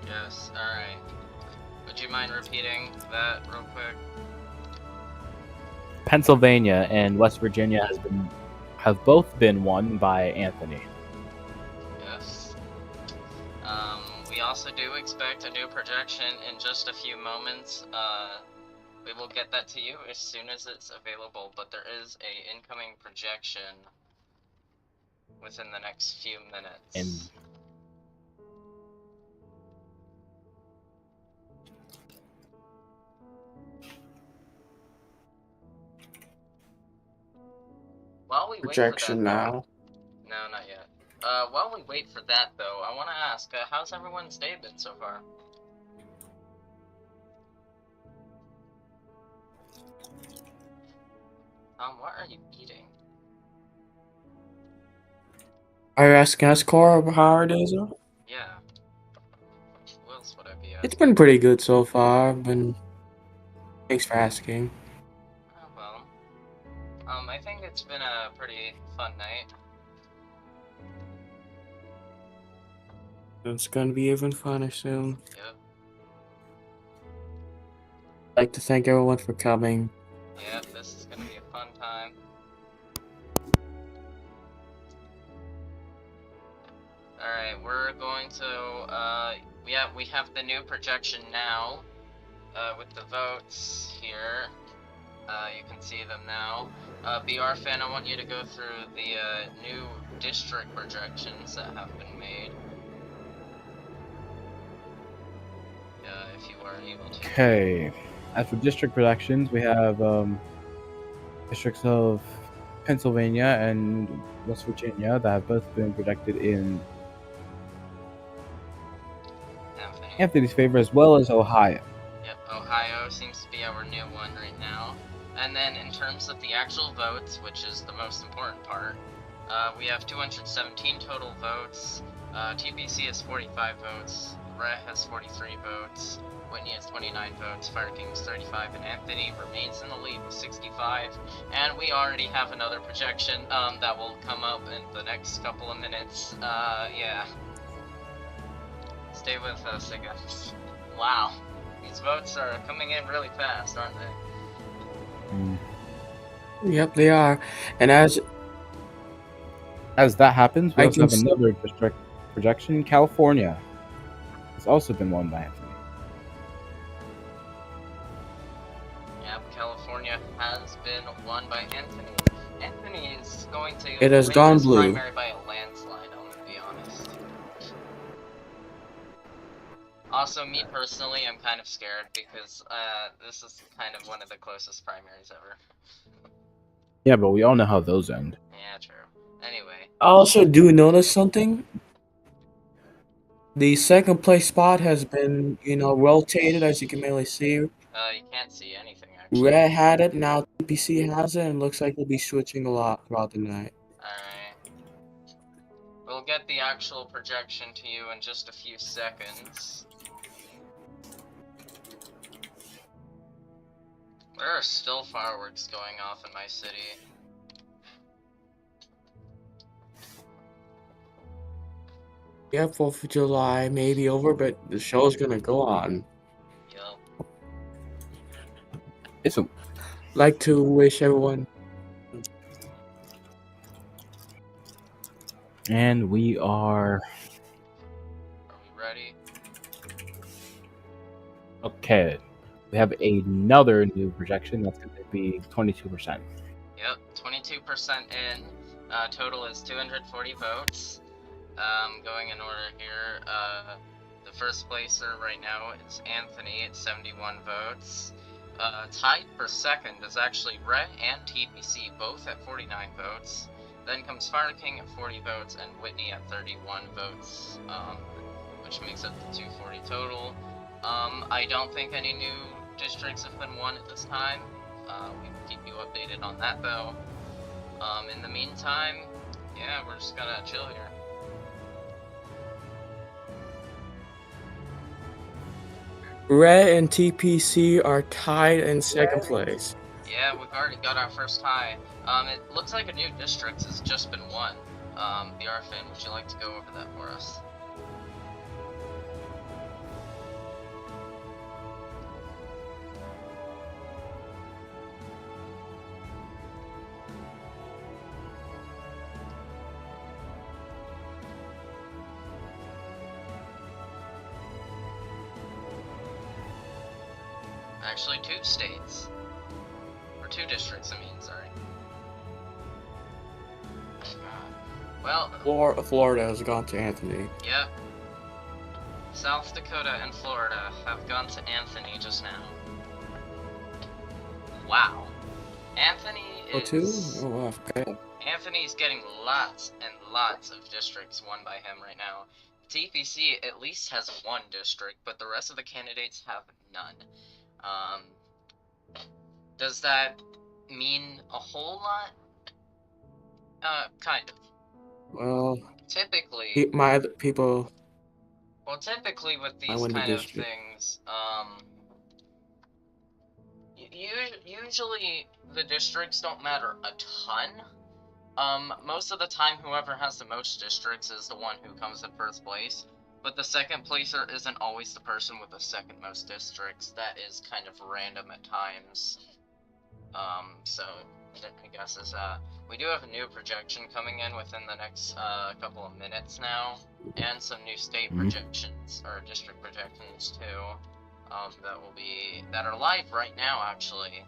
B: Yes, alright. Would you mind repeating that real quick?
J: Pennsylvania and West Virginia have both been won by Anthony.
B: Yes. We also do expect a new projection in just a few moments. We will get that to you as soon as it's available, but there is a incoming projection within the next few minutes.
J: And
B: while we
P: Projection
B: wait for that,
P: now.
B: no, not yet. While we wait for that, though, I want to ask, how's everyone's day been so far? What are you eating?
P: Are you asking us, Cora, how our days are?
B: Yeah. Who else would I be asking?
P: It's been pretty good so far. Thanks for asking.
B: Oh, well. I think it's been a pretty fun night.
P: It's gonna be even funner soon.
B: Yep.
P: I'd like to thank everyone for coming.
B: Yep, this is gonna be a fun time. Alright, we're going to, we have the new projection now, with the votes here. You can see them now. BR fan, I want you to go through the, new district projections that have been made. If you are able to.
J: okay, as for district projections, we have districts of Pennsylvania and West Virginia that have both been projected in Anthony's favor, as well as Ohio.
B: Yep, Ohio seems to be our new one right now. And then in terms of the actual votes, which is the most important part, we have 217 total votes. TBC has 45 votes. Rhett has 43 votes. Whitney has 29 votes. Fire King has 35, and Anthony remains in the lead with 65. And we already have another projection that will come up in the next couple of minutes. Yeah. Stay with us, I guess. Wow. These votes are coming in really fast, aren't they?
P: Yep, they are. And as
J: that happens, we
P: I
J: also have
P: can
J: another district projection. California has also been won by Anthony.
B: Yeah, Yep, California has been won by Anthony. Anthony is going to
P: It has
B: win
P: gone
B: this
P: blue.
B: primary by a landslide, I'm gonna be honest. Also, me personally, I'm kind of scared because this is kind of one of the closest primaries ever.
J: Yeah, but we all know how those end.
B: Yeah, true. Anyway.
P: I also do notice something. The second place spot has been, rotated, as you can mainly see.
B: You can't see anything, actually.
P: Red had it, now TPC has it, and looks like we'll be switching a lot throughout the night.
B: Alright. We'll get the actual projection to you in just a few seconds. There are still fireworks going off in my city.
P: Yeah, 4th of July may be over, but the show's gonna go on.
B: Yup.
J: It's a...
P: Like to wish everyone...
J: And we are...
B: Are we ready?
J: Okay. We have another new projection that's going to be 22%.
B: Yep, 22% in. Total is 240 votes. Going in order here, the first placer right now is Anthony at 71 votes. Tied for second is actually Rhett and TPC, both at 49 votes. Then comes Fire King at 40 votes and Whitney at 31 votes, which makes up the 240 total. I don't think any new districts have been won at this time. We will keep you updated on that though. In the meantime, yeah, we're just gonna chill here.
P: Red and TPC are tied in second place.
B: Yeah, we've already got our first tie. It looks like a new district has just been won. BRFin, would you like to go over that for us? Actually, 2 states. Or 2 districts, I mean, sorry. Well...
P: Florida has gone to Anthony.
B: Yep. South Dakota and Florida have gone to Anthony just now. Wow. Anthony is...
P: Oh, wow, okay.
B: Anthony's getting lots and lots of districts won by him right now. TPC at least has 1 district, but the rest of the candidates have none. Does that mean a whole lot? Kind of.
P: Well,
B: typically,
P: my people...
B: Well, typically with these kind of things, usually the districts don't matter a ton. Most of the time, whoever has the most districts is the one who comes in first place. But the second placer isn't always the person with the second most districts. That is kind of random at times. So I guess is we do have a new projection coming in within the next couple of minutes now, and some new state projections or district projections too. That are live right now actually,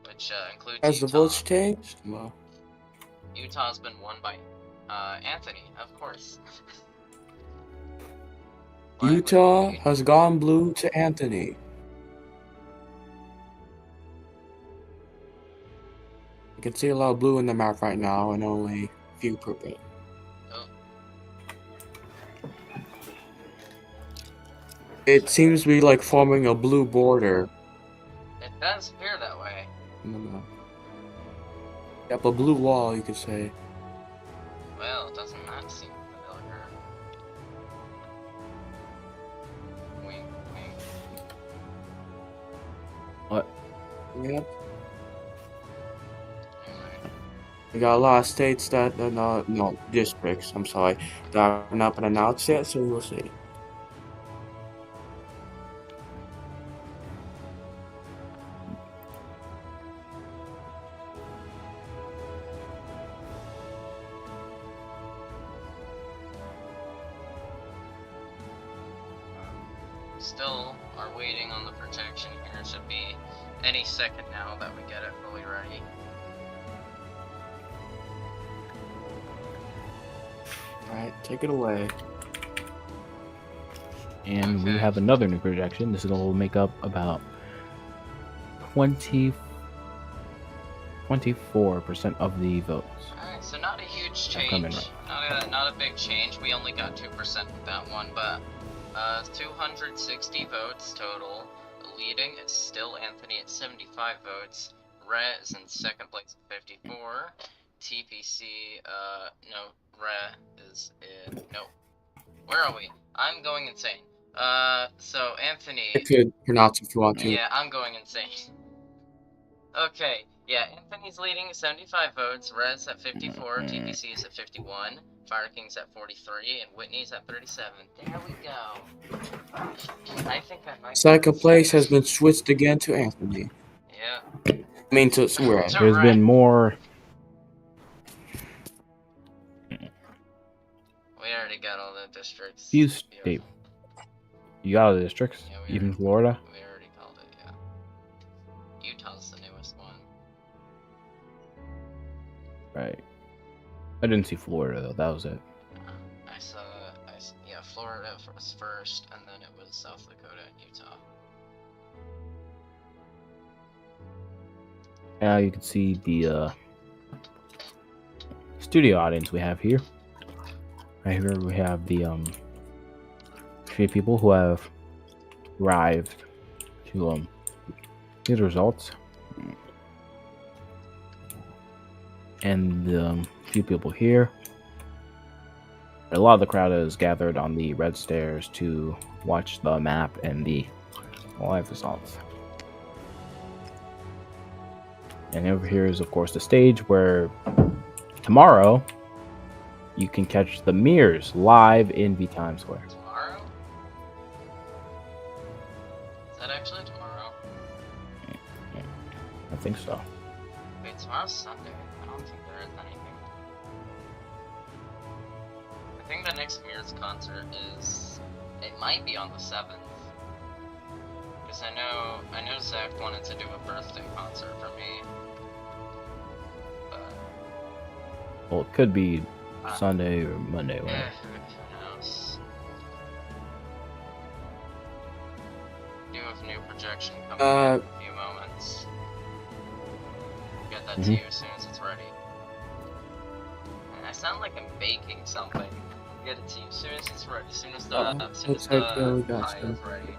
B: which includes
P: Has the votes changed? Well,
B: Utah's been won by Anthony, of course.
P: Utah has gone blue to Anthony. You can see a lot of blue in the map right now and only a few purple.
B: Oh.
P: It seems to be like forming a blue border.
B: It does appear that way.
P: No. Yep, a blue wall, you could say.
B: Well, doesn't that seem familiar? Wink, wink.
J: What?
P: Yep. We got a lot of states that are not, no, districts, I'm sorry, that have not been announced yet, so we'll see.
B: Still are waiting on the projection here. It should be any second now that we get it fully ready.
P: Alright, take it away.
J: And we have another new projection. This will make up about 24% of the votes.
B: Alright, so not a huge change.
J: Come in right.
B: Not a big change. We only got 2% with that one, but 260 votes total. Leading is still Anthony at 75 votes. Rhett is in second place at 54. TPC, no, Rhett is in, no. Where are we? I'm going insane. So Anthony.
P: I could pronounce if you want to.
B: Yeah, I'm going insane. Okay, yeah, Anthony's leading at 75 votes, Rez at 54, TPC is at 51, Fire King's at 43, and Whitney's at 37. There we go. I think I might.
P: Second place has been switched again to Anthony.
B: Yeah.
P: I mean to Rhett.
J: There's been more.
B: We already got all the districts.
J: Few states. You got all the districts?
B: Yeah,
J: even Florida?
B: We already called it, yeah. Utah's the newest one.
J: Right. I didn't see Florida though. That was it.
B: Yeah, Florida was first, and then it was South Dakota and Utah.
J: Now you can see the studio audience we have here. Right here we have the few people who have arrived to see the results, and the few people here. A lot of the crowd is gathered on the red stairs to watch the map and the live results. And over here is, of course, the stage where tomorrow you can catch the mirrors live in VTimes Square.
B: Tomorrow? Is that actually tomorrow?
J: I think so.
B: Wait, tomorrow's Sunday. I don't think there is anything. I think the next Mirrors concert is... It might be on the 7th. Because I know Zach wanted to do a birthday concert for me. But...
J: Well, it could be Sunday or Monday.
B: Yeah, who knows? Do have new projection coming in a few moments. Get that to you as soon as it's ready. And I sound like I'm baking something. I'll get it to you as soon as it's ready. As soon as the pie is ready.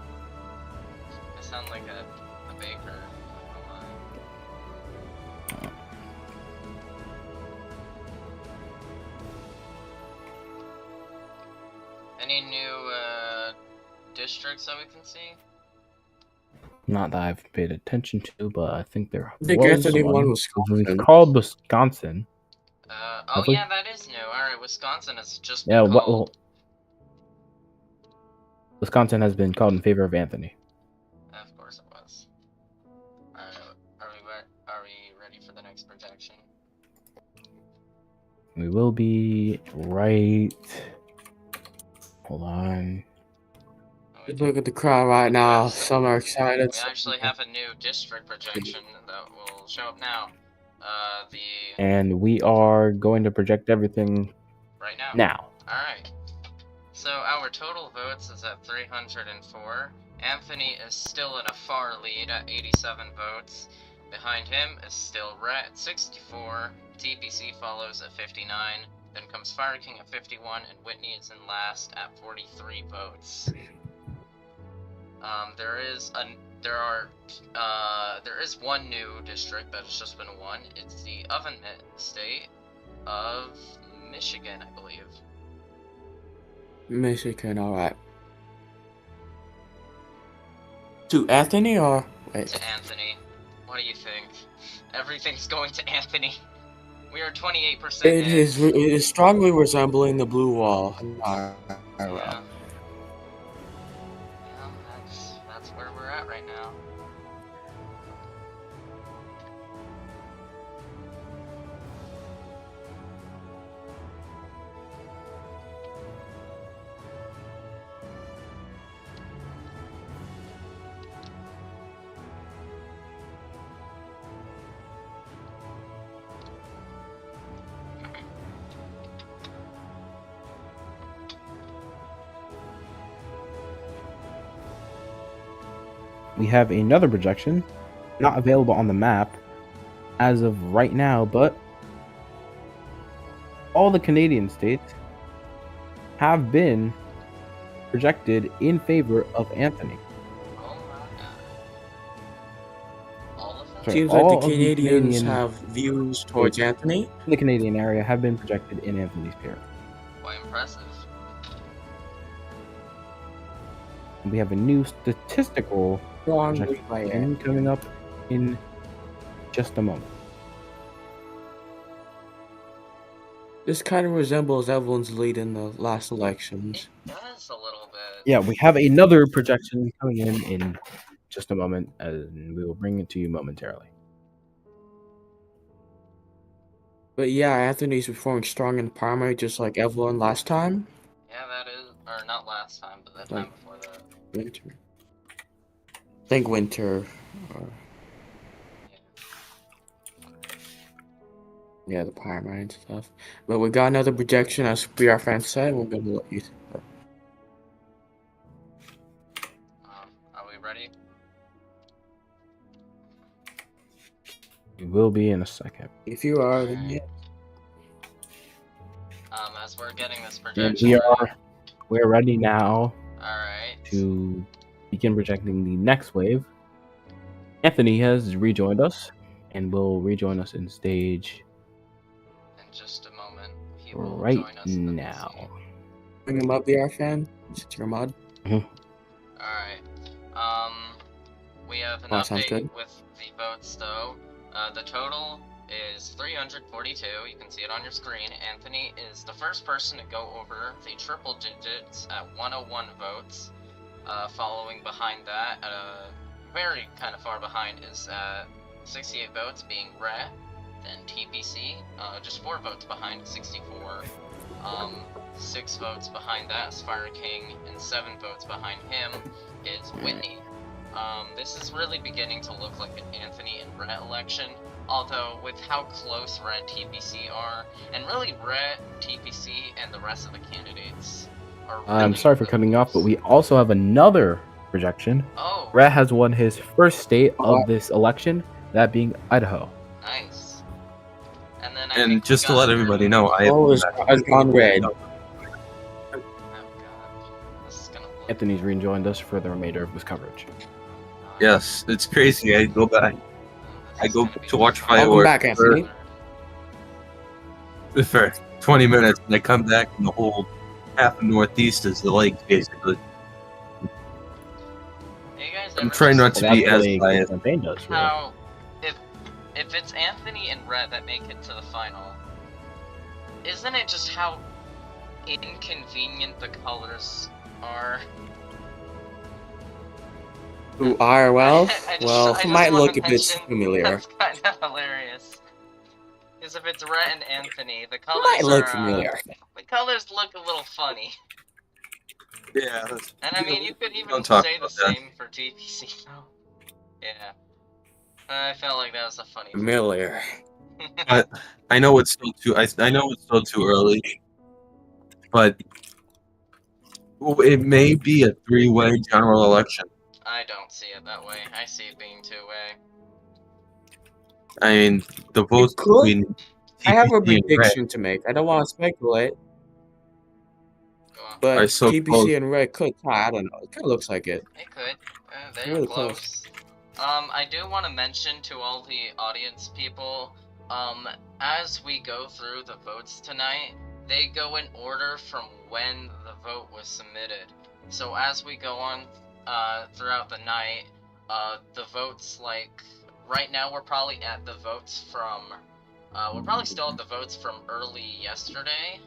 B: I sound like a baker. Any new districts that we can see?
J: Not that I've paid attention to, but I think there
P: I think Anthony won Wisconsin.
J: It's called Wisconsin.
B: Oh yeah, that is new. Alright, Wisconsin has just been
J: Yeah,
B: called.
J: Wisconsin has been called in favor of Anthony.
B: Of course it was. Alright, are we ready for the next projection?
J: We will be right. Hold on.
P: Look at the crowd right now. Some are excited.
B: We actually have a new district projection that will show up now.
J: And we are going to project everything
B: right now.
J: Now.
B: Alright. So our total votes is at 304. Anthony is still in a far lead at 87 votes. Behind him is still Rhett at 64. TPC follows at 59. Then comes Fire King at 51, and Whitney is in last at 43 votes. There is one new district that has just been won. It's the Oven Mitt state of Michigan, I believe.
P: Michigan, alright. To Anthony or wait?
B: To Anthony. What do you think? Everything's going to Anthony. We are 28%
P: It is strongly resembling the blue wall.
B: Yeah. That's where we're at right now.
J: we have another projection, not available on the map as of right now, but all the Canadian states have been projected in favor of Anthony. Sorry,
P: Seems like the
J: all of the
P: Canadians
J: Canadian
P: have views towards
J: states
P: Anthony.
J: in the Canadian area have been projected in Anthony's favor.
B: Quite impressive.
J: We have a new statistical
P: Strongly by
J: projection coming up in just a moment.
P: This kind of resembles Evelyn's lead in the last elections.
B: Does a little bit.
J: Yeah, we have another projection coming in just a moment, and we will bring it to you momentarily.
P: But yeah, Anthony's performing strong in the primary, just like Evelyn last time.
B: Yeah, that is, or not last time, but the time before that.
P: Winter. I think winter. Yeah, the primary and stuff. But we got another projection, as VR fans said. We're gonna let you.
B: Are we ready?
J: We will be in a second.
P: If you are, then yeah.
B: As we're getting this
J: And
B: projection,
J: we're ready now.
B: Alright.
J: To begin projecting the next wave. Anthony has rejoined us and will rejoin us in stage
B: in just a moment. He will
J: right
B: join us
J: now.
P: Bring him up, VR fan. It's your mod.
B: Alright. We have an
P: Sounds
B: update
P: good.
B: with the votes, though. The total is 342. You can see it on your screen. Anthony is the first person to go over the triple digits at 101 votes. Following behind that, very kind of far behind, is 68 votes being Rhett. Then TPC, just 4 votes behind, 64. 6 votes behind that is Fire King, and 7 votes behind him is Whitney. This is really beginning to look like an Anthony and Rhett election, although with how close Rhett and TPC are, and really Rhett, TPC, and the rest of the candidates are really
J: I'm sorry for cutting you off, but we also have another projection.
B: Oh.
J: Rhett has won his first state of this election, that being Idaho.
B: Nice. And then
L: And just to let everybody know, I
P: has gone red.
J: Anthony's rejoined us for the remainder of this coverage.
L: Yes, it's crazy. I go back. I go to watch
P: Welcome
L: fireworks
P: back, Anthony.
L: for 20 minutes, and I come back, and the whole half of Northeast is the lake, basically. I'm trying not to be as biased.
B: How, if it's Anthony and Rhett that make it to the final, isn't it just how inconvenient the colors are?
P: Who are well? Well,
B: I
P: might
B: wanna
P: look a bit
B: mention
P: familiar.
B: That's kind of hilarious. Because if it's Rhett and Anthony, the colors
P: Might look
B: are,
P: familiar.
B: the colors look a little funny.
L: Yeah.
B: And I mean, you could even
L: Don't talk
B: say the
L: about that.
B: same for TPC, though. Yeah. I felt like that was a funny.
P: Familiar.
L: I know it's still too. I know it's still too early, but it may be a 3-way general election.
B: I don't see it that way. I see it being 2-way.
L: I mean, the votes
P: could.
L: between
P: I have a
L: TPC and Rhett
P: prediction to make. I don't want to speculate. But
L: are so
P: TPC
L: close.
P: and Red could tie. I don't know. It kind of looks like it.
B: It could. They're
P: Really
B: close. I do want to mention to all the audience people, as we go through the votes tonight, they go in order from when the vote was submitted. So as we go on throughout the night, the votes, like, right now we're probably at the votes from, we're probably still at the votes from early yesterday,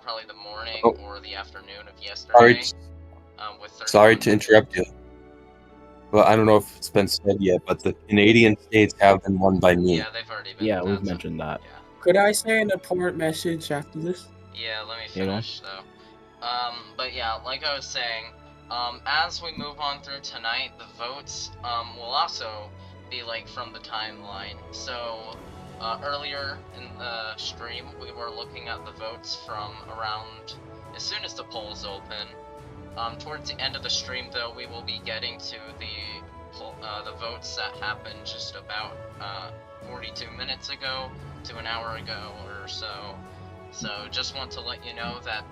B: probably the morning or the afternoon of yesterday.
L: Sorry to interrupt you, but I don't know if it's been said yet, but the Canadian states have been won by me.
B: Yeah, they've already been.
J: Yeah, we've mentioned that.
P: Could I say an important message after this?
B: Yeah, let me
J: You know?
B: finish though. But yeah, like I was saying, as we move on through tonight, the votes will also be like from the timeline. So earlier in the stream, we were looking at the votes from around as soon as the polls open. Towards the end of the stream, though, we will be getting to the votes that happened just about 42 minutes ago to an hour ago or so. So just want to let you know that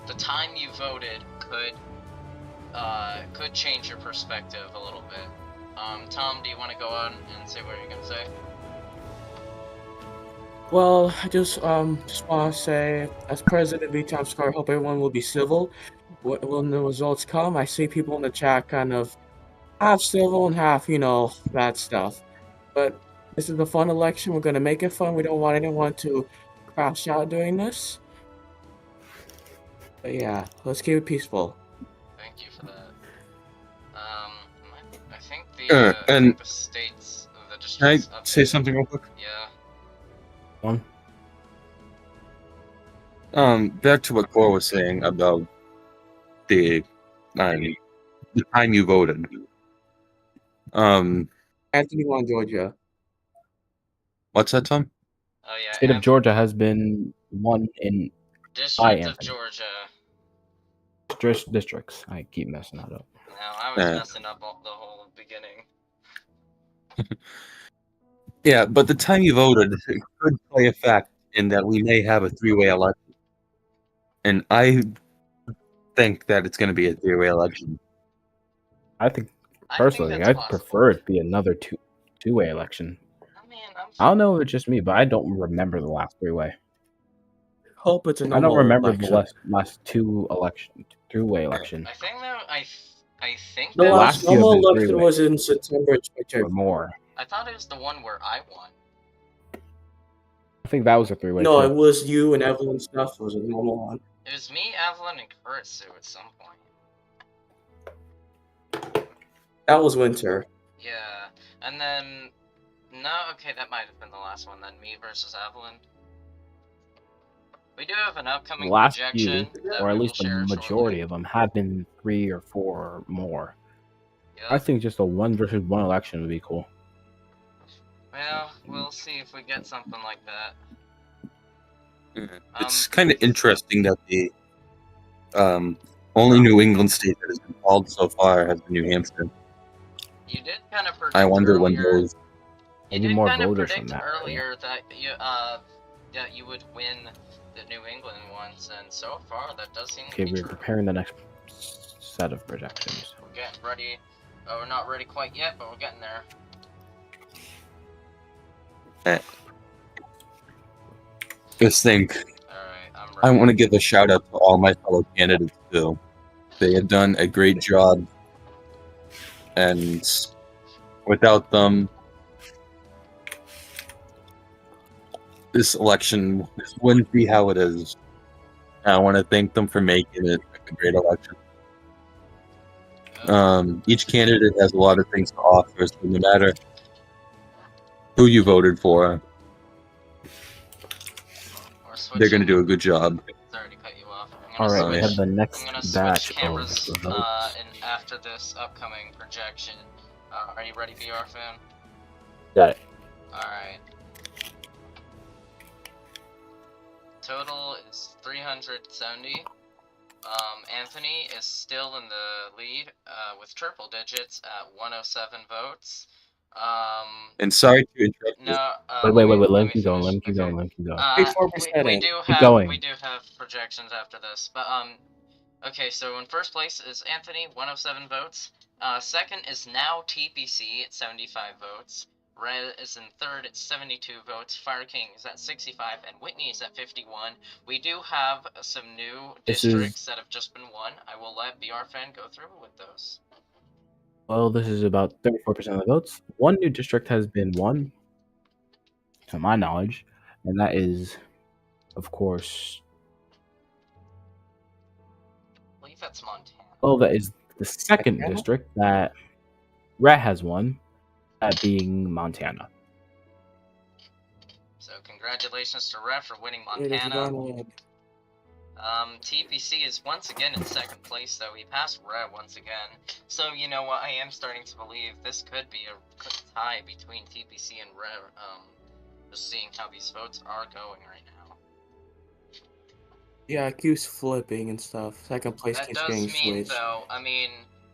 B: the time you voted could change your perspective a little bit. Tom, do you want to go on and say what you're gonna say?
P: Well, I just want to say, as president of VTimes Car, I hope everyone will be civil. When the results come, I see people in the chat kind of half civil and half, bad stuff. But this is a fun election. We're gonna make it fun. We don't want anyone to crash out doing this. But yeah, let's keep it peaceful.
B: Thank you for that. I think the states, the
L: Can I
B: districts.
L: say something real quick?
B: Yeah.
L: Back to what Cora was saying about the time you voted.
P: Anthony won Georgia.
L: What's that, Tom?
B: Oh yeah.
J: State of Georgia has been won in by
B: District of
J: Anthony.
B: Georgia.
J: Districts. I keep messing that up.
B: No, I was messing up the whole beginning.
L: Yeah, but the time you voted could play a fact in that we may have a three-way election. And I think that it's going to be a three-way election.
J: I think personally, I'd prefer it be another two-way election. I don't know if it's just me, but I don't remember the last three-way.
P: Hope it's a
J: I
P: normal
J: don't remember
P: election.
J: the last two-way election.
B: I think though, I think
P: The
B: that
P: last
J: year
P: normal
J: been
P: election
J: three-way.
P: was in September 2020.
J: Or more.
B: I thought it was the one where I won.
J: I think that was a three-way.
P: No,
J: too.
P: it was you and Evelyn stuff. It was a normal one.
B: It was me, Evelyn, and Kuritsu at some point.
P: That was winter.
B: Yeah, and then okay, that might have been the last one then. Me versus Evelyn. We do have an upcoming
J: The last
B: projection
J: few,
B: that
J: or
B: we
J: at
B: will
J: least the
B: share
J: majority of them, have been 3 or 4 or more.
B: Yep.
J: I think just a 1 versus 1 election would be cool.
B: Well, we'll see if we get something like that.
L: It's kind of interesting that the only New England state that has been called so far has been New Hampshire.
B: You did kind of predict
L: I wonder when
B: earlier.
L: those.
B: You
J: Maybe
B: did
J: more
B: kind of
J: voters from
B: predict
J: that area.
B: earlier that you would win the New England ones, and so far that does seem to
J: Okay,
B: be
J: we're
B: true.
J: preparing the next set of projections.
B: We're getting ready. We're not ready quite yet, but we're getting there.
L: Just think. I want to give a shout out to all my fellow candidates too. They have done a great job, and without them, this election wouldn't be how it is. I want to thank them for making it a great election. Each candidate has a lot of things to offer, so no matter who you voted for, they're going to do a good job.
J: Alright, we have the
B: I'm
J: next
B: gonna switch
J: batch
B: cameras
J: of votes.
B: and after this upcoming projection. Are you ready, VR fan?
J: Got it.
B: Alright. Total is 370. Anthony is still in the lead with triple digits at 107 votes.
L: And sorry to interrupt you.
B: No,
J: Wait, let him keep going, let him keep going, let him keep going.
B: we do
J: Keep
B: have
J: going.
B: we do have projections after this, but okay, so in first place is Anthony, 107 votes. Second is now TPC at 75 votes. Red is in third at 72 votes. Fire King is at 65, and Whitney is at 51. We do have some new districts that have just been won. I will let BR Fan go through with those.
J: Well, this is about 34% of the votes. One new district has been won, to my knowledge, and that is, of course,
B: I believe that's Montana.
J: well, that is the second district that Rat has won, that being Montana.
B: So congratulations to Red for winning
P: It is
B: Montana.
P: gone.
B: TPC is once again in second place, though. He passed Red once again. So, you know what, I am starting to believe this could be a tie between TPC and Red, just seeing how these votes are going right now.
P: Yeah, it keeps flipping and stuff. Second place
B: That
P: keeps
B: does
P: getting
B: mean,
P: switched.
B: though, I mean,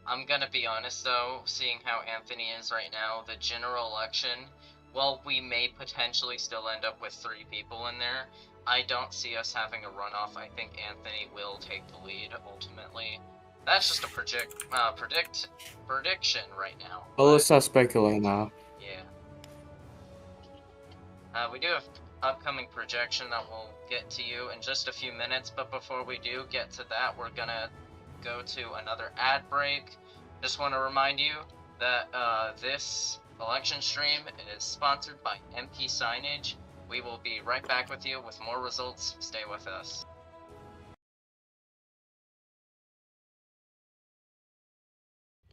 B: I'm gonna be honest though, seeing how Anthony is right now, the general election, while we may potentially still end up with 3 people in there, I don't see us having a runoff. I think Anthony will take the lead ultimately. That's just a prediction right now.
P: Well, let's not speculate now.
B: Yeah. We do have upcoming projection that we'll get to you in just a few minutes, but before we do get to that, we're gonna go to another ad break. Just want to remind you that this election stream is sponsored by MP Signage. We will be right back with you with more results. Stay with us.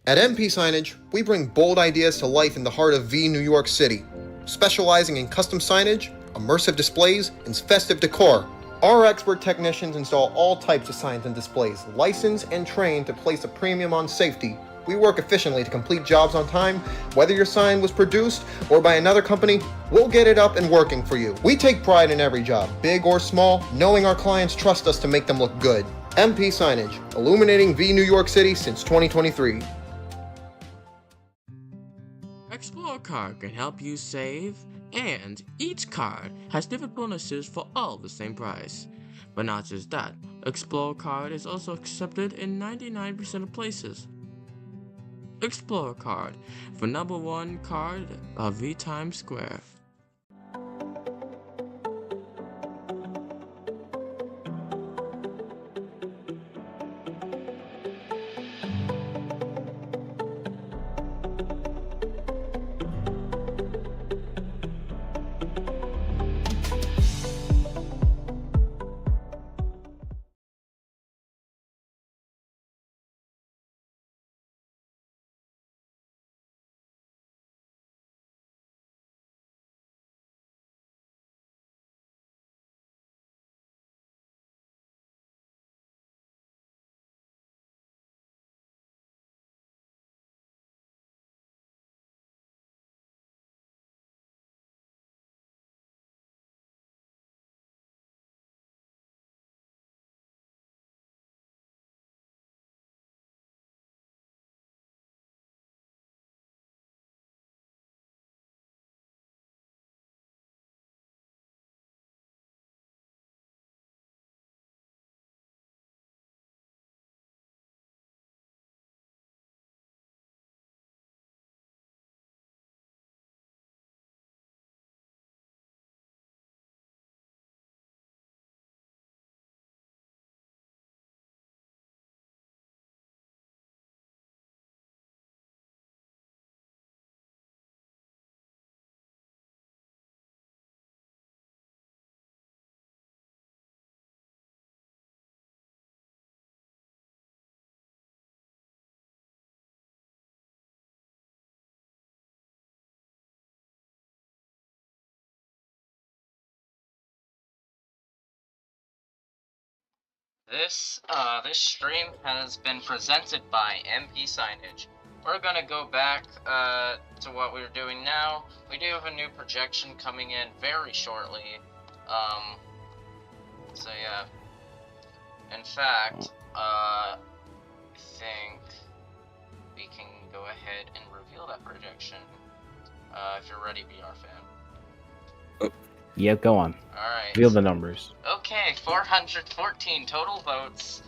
N: At MP Signage, we bring bold ideas to life in the heart of New York City, specializing in custom signage, immersive displays, and festive decor. Our expert technicians install all types of signs and displays, licensed and trained to place a premium on safety. We work efficiently to complete jobs on time. Whether your sign was produced or by another company, we'll get it up and working for you. We take pride in every job, big or small, knowing our clients trust us to make them look good. MP Signage, illuminating New York City since 2023.
M: Explore card can help you save, and each card has different bonuses for all the same price. But not just that, Explore card is also accepted in 99% of places. Explore card for #1 card of VTimes Square.
B: This stream has been presented by MP Signage. We're gonna go back to what we're doing now. We do have a new projection coming in very shortly. So yeah. In fact, I think we can go ahead and reveal that projection. If you're ready, BR fan.
J: Yeah, go on.
B: Alright.
J: Reveal the numbers.
B: Okay, 414 total votes.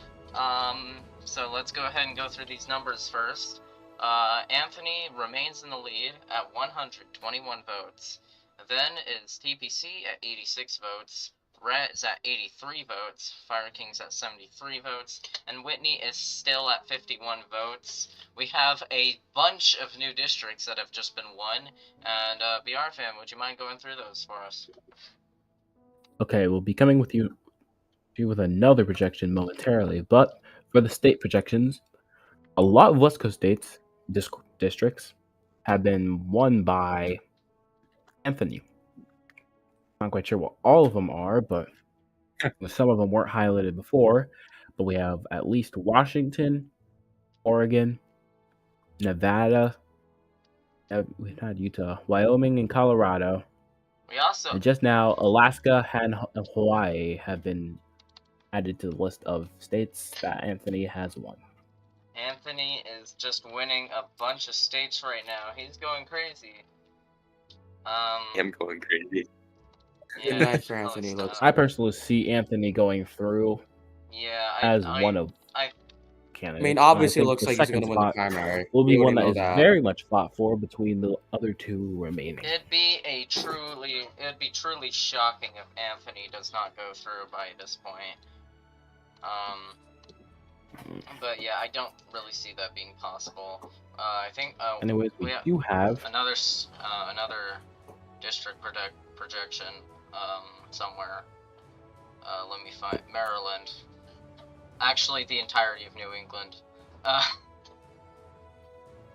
B: So let's go ahead and go through these numbers first. Anthony remains in the lead at 121 votes. Then is TPC at 86 votes. Rhett is at 83 votes. Fire King's at 73 votes. And Whitney is still at 51 votes. We have a bunch of new districts that have just been won. And BR fan, would you mind going through those for us?
J: Okay, we'll be coming with you with another projection momentarily, but for the state projections, a lot of West Coast states districts have been won by Anthony. Not quite sure what all of them are, but some of them weren't highlighted before. But we have at least Washington, Oregon, Nevada. We've had Utah, Wyoming, and Colorado.
B: We also
J: and just now Alaska and Hawaii have been added to the list of states that Anthony has won.
B: Anthony is just winning a bunch of states right now. He's going crazy.
L: I'm going crazy.
P: Good
B: Yeah,
P: night for Anthony. Looks
J: I personally see Anthony going through
B: yeah,
J: as one of
B: I
J: candidates.
P: I mean,
J: And
P: obviously, it
J: think
P: looks
J: the
P: like he's
J: second
P: gonna win the
J: spot
P: primary.
J: will be
P: We
J: one
P: already
J: that
P: know
J: is
P: that.
J: very much fought for between the other two remaining.
B: it'd be truly shocking if Anthony does not go through by this point. But yeah, I don't really see that being possible. I think.
J: Anyways, we do have
B: another district projection somewhere. Let me find Maryland. Actually, the entirety of New England.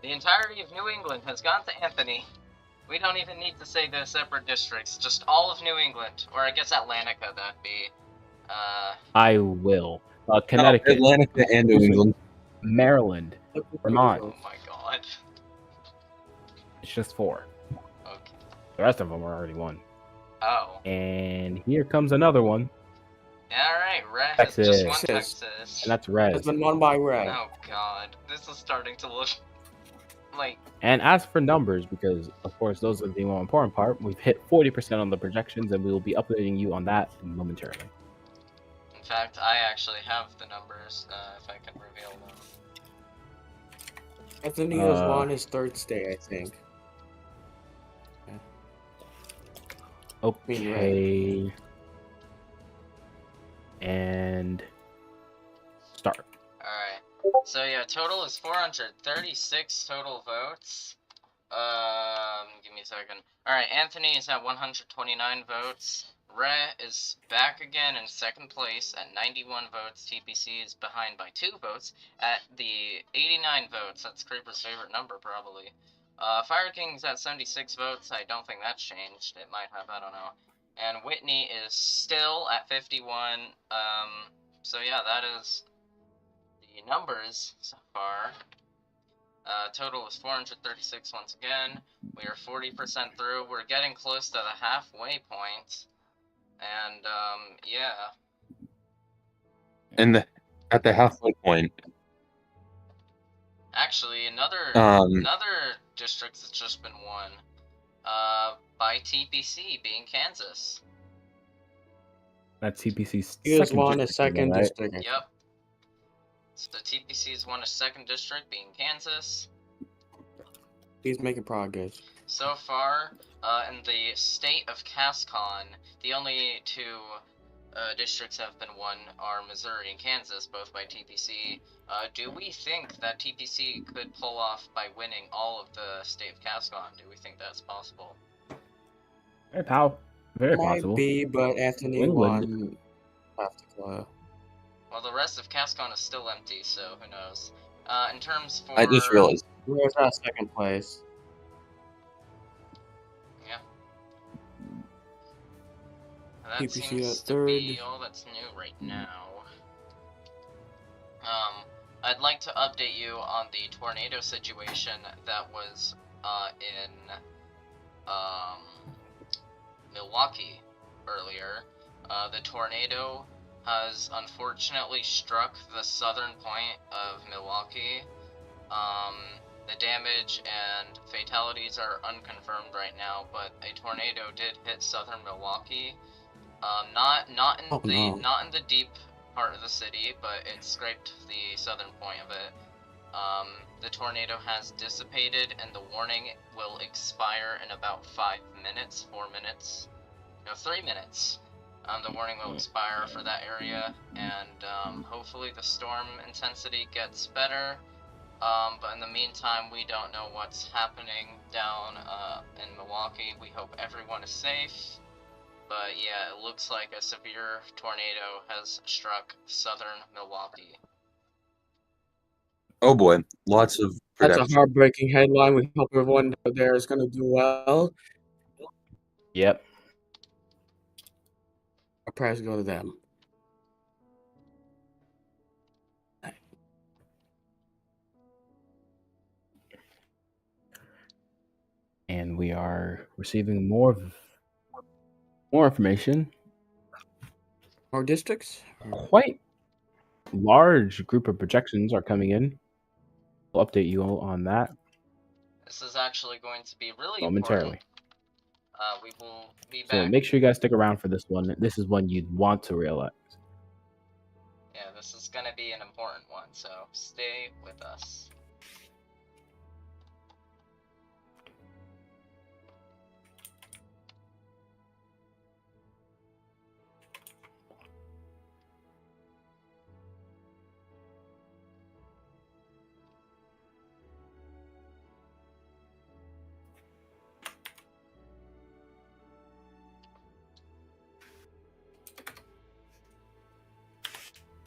B: The entirety of New England has gone to Anthony. We don't even need to say the separate districts, just all of New England, or I guess Atlantica. That'd be.
J: I will. Connecticut,
N: Atlantica and New England.
J: Maryland, Vermont.
B: Oh my god.
J: It's just 4.
B: Okay.
J: The rest of them are already won.
B: Oh.
J: And here comes another one.
B: Alright, Red has
J: Texas.
B: just won Texas.
J: And that's Red.
P: It's been won by Red.
B: Oh god, this is starting to look like.
J: And as for numbers, because of course those are the more important part, we've hit 40% on the projections, and we will be updating you on that momentarily.
B: In fact, I actually have the numbers, if I can reveal them.
P: Anthony has won his 3rd state, I think.
J: Okay. And start.
B: Alright. So yeah, total is 436 total votes. Give me a second. Alright, Anthony is at 129 votes. Rhett is back again in 2nd place at 91 votes. TPC is behind by 2 votes at the 89 votes. That's Creeper's favorite number, probably. Fire King's at 76 votes. I don't think that's changed. It might have, I don't know. And Whitney is still at 51. So yeah, that is the numbers so far. Total is 436 once again. We are 40% through. We're getting close to the halfway point. And, yeah.
L: And at the halfway point.
B: Actually, another district that's just been won. By TPC, being Kansas.
J: That's TPC's
P: He has won a 2nd district.
B: Yep. So TPC's won a 2nd district, being Kansas.
P: He's making progress.
B: So far, in the state of Cascon, the only 2 districts have been won are Missouri and Kansas, both by TPC. Do we think that TPC could pull off by winning all of the state of Cascon? Do we think that's possible?
J: Very possible.
P: Might be, but Anthony won.
B: Well, the rest of Cascon is still empty, so who knows? In terms for...
N: I just realized.
P: Where's that 2nd place?
B: Yeah. That
P: TPC
B: seems
P: at
B: to
P: 3rd.
B: be all that's new right now. I'd like to update you on the tornado situation that was in Milwaukee earlier. The tornado has unfortunately struck the southern point of Milwaukee. The damage and fatalities are unconfirmed right now, but a tornado did hit southern Milwaukee. Not in the deep part of the city, but it scraped the southern point of it. The tornado has dissipated, and the warning will expire in about 5 minutes, 4 minutes, no, 3 minutes. The warning will expire for that area, and hopefully the storm intensity gets better. But in the meantime, we don't know what's happening down in Milwaukee. We hope everyone is safe. But yeah, it looks like a severe tornado has struck southern Milwaukee.
L: Oh boy, lots of
P: That's a heartbreaking headline. We hope everyone there is going to do well.
J: Yep.
P: Our prayers go to them.
J: And we are receiving more information.
P: More districts?
J: Quite large group of projections are coming in. I'll update you on that
B: This is actually going to be really
J: momentarily.
B: important. We will be
J: So
B: back.
J: make sure you guys stick around for this one. This is one you'd want to realize.
B: Yeah, this is gonna be an important one, so stay with us.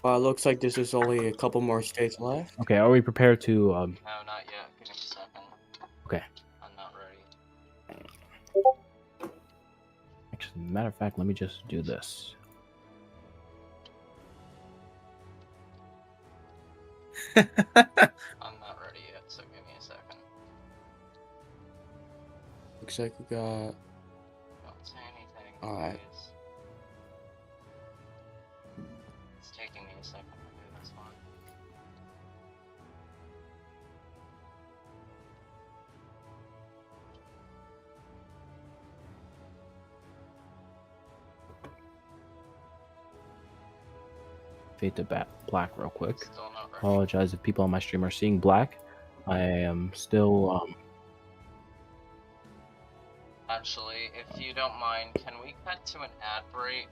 P: Looks like this is only a couple more states left.
J: Okay, are we prepared to?
B: No, not yet. Give me a second.
J: Okay.
B: I'm not ready.
J: Actually, matter of fact, let me just do this.
B: I'm not ready yet, so give me a second.
P: Looks like we got.
B: Don't say anything.
P: Alright.
B: Please. It's taking me a second to do this one.
J: Fade to black real quick.
B: Still not ready.
J: Apologize if people on my stream are seeing black. I am still
B: Actually, if you don't mind, can we cut to an ad break?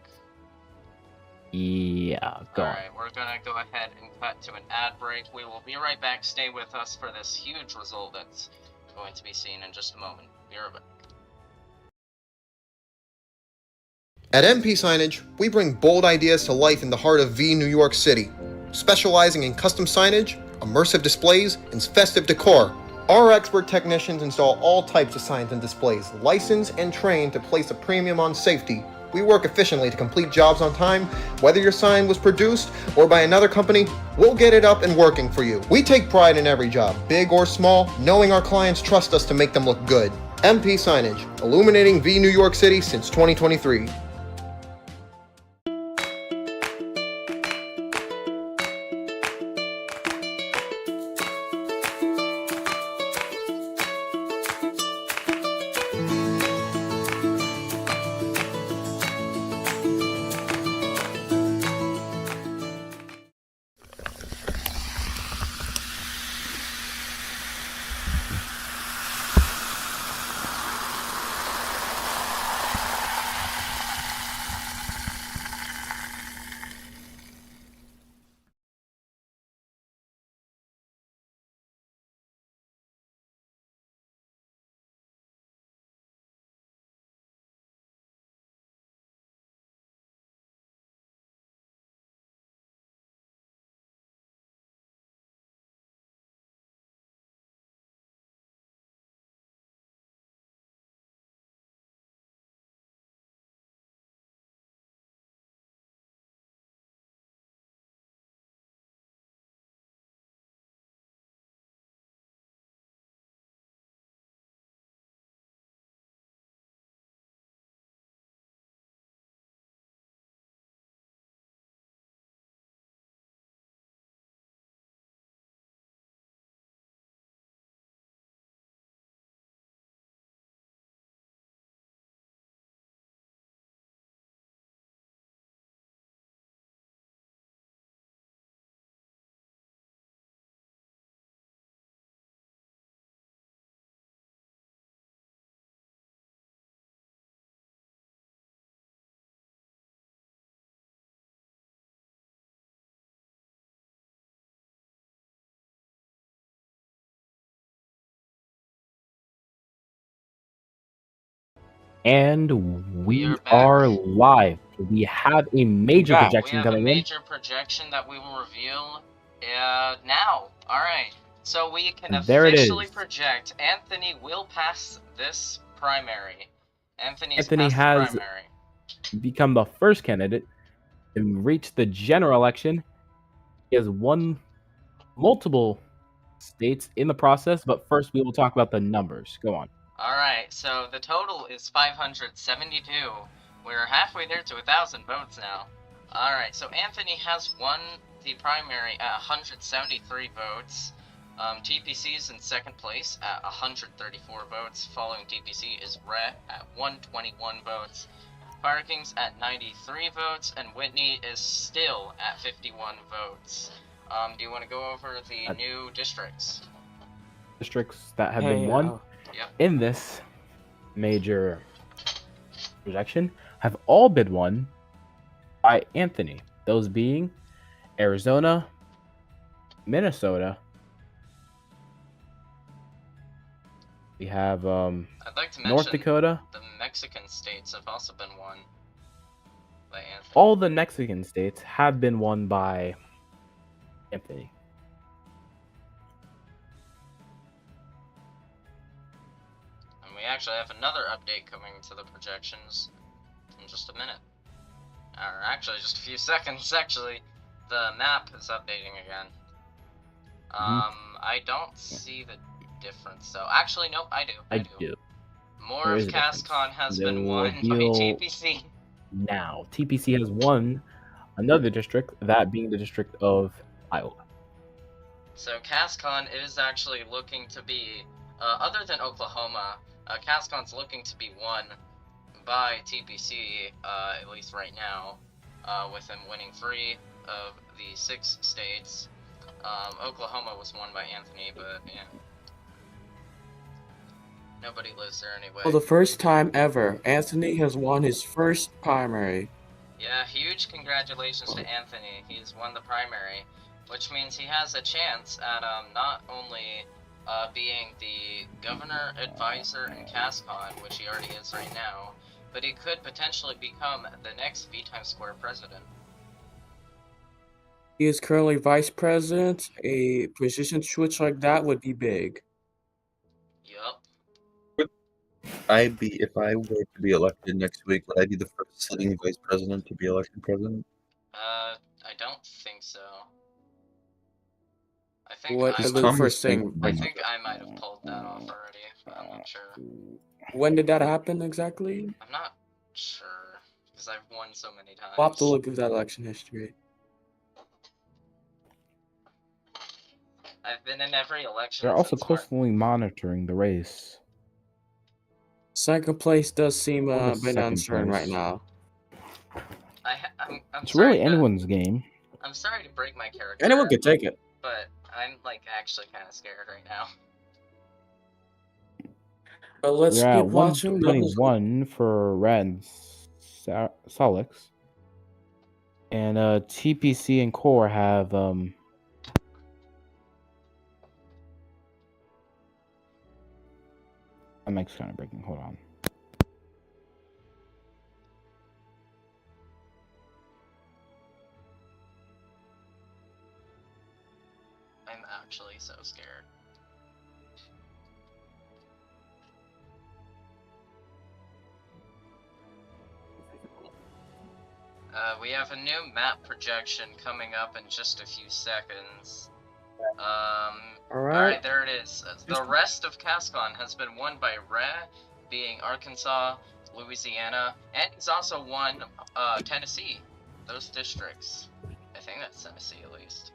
J: yeah, go on.
B: Alright, we're gonna go ahead and cut to an ad break. We will be right back. Stay with us for this huge result that's going to be seen in just a moment. Be right back.
N: At MP Signage, we bring bold ideas to life in the heart of New York City, specializing in custom signage, immersive displays, and festive decor. Our expert technicians install all types of signs and displays, licensed and trained to place a premium on safety. We work efficiently to complete jobs on time. Whether your sign was produced or by another company, we'll get it up and working for you. We take pride in every job, big or small, knowing our clients trust us to make them look good. MP Signage, illuminating New York City since 2023.
J: And we are live. We have a major
B: We
J: projection
B: have a
J: coming in.
B: major projection that we will reveal now. Alright, so we can
J: And there it
B: officially
J: is.
B: project Anthony will pass this primary. Anthony's
J: Anthony
B: passed
J: has
B: the primary.
J: become the first candidate to reach the general election. He has won multiple states in the process, but first we will talk about the numbers. Go on.
B: Alright, so the total is 572. We're halfway there to 1,000 votes now. Alright, so Anthony has won the primary at 173 votes. TPC is in second place at 134 votes. Following TPC is Rhett at 121 votes. Fire King's at 93 votes, and Whitney is still at 51 votes. Do you want to go over the new districts?
J: Districts that have been won in this major projection have all been won by Anthony. Those being Arizona, Minnesota. We have
B: I'd like to mention
J: North Dakota.
B: the Mexican states have also been won by Anthony.
J: All the Mexican states have been won by Anthony.
B: And we actually have another update coming to the projections in just a minute. Or actually, just a few seconds, actually. The map is updating again. I don't see the difference, though. Actually, nope, I do.
J: I do.
B: More
J: There
B: of
J: is a difference.
B: CastCon has
J: They
B: been
J: will
B: won by
J: reveal
B: TPC.
J: Now, TPC has won another district, that being the District of Iowa.
B: So CastCon is actually looking to be, other than Oklahoma, CastCon's looking to be won by TPC, at least right now, with them winning 3 of the 6 states. Oklahoma was won by Anthony, but yeah. Nobody lives there anyway.
P: For the first time ever, Anthony has won his first primary.
B: Yeah, huge congratulations to Anthony. He's won the primary, which means he has a chance at not only being the governor advisor in CastCon, which he already is right now, but he could potentially become the next VTimes Square president.
P: He is currently vice president. A position switch like that would be big.
B: Yup.
L: If I were to be elected next week, would I be the first sitting vice president to be elected president?
B: I don't think so. I think
P: What is the first thing?
B: I think I might have pulled that off already. I'm not sure.
P: When did that happen exactly?
B: I'm not sure, because I've won so many times.
P: We'll have to look at that election history.
B: I've been in every election.
J: They're also
B: since March.
J: closely monitoring the race.
P: Second place does seem
J: Or
P: a
J: the
P: bit
J: second
P: uncertain right
J: place.
P: now.
B: I'm
J: It's
B: sorry
J: really
B: to-
J: anyone's game.
B: I'm sorry to break my character.
P: Anyone could take it.
B: But I'm like actually kind of scared right now.
P: But let's
J: We're at
P: keep watching.
J: 121 for Red and Solix. And TPC and Core have my mic's kind of breaking. Hold on.
B: I'm actually so scared. We have a new map projection coming up in just a few seconds. Alright, there it is. The rest of CastCon has been won by Rhea, being Arkansas, Louisiana, and he's also won Tennessee. Those districts. I think that's Tennessee at least.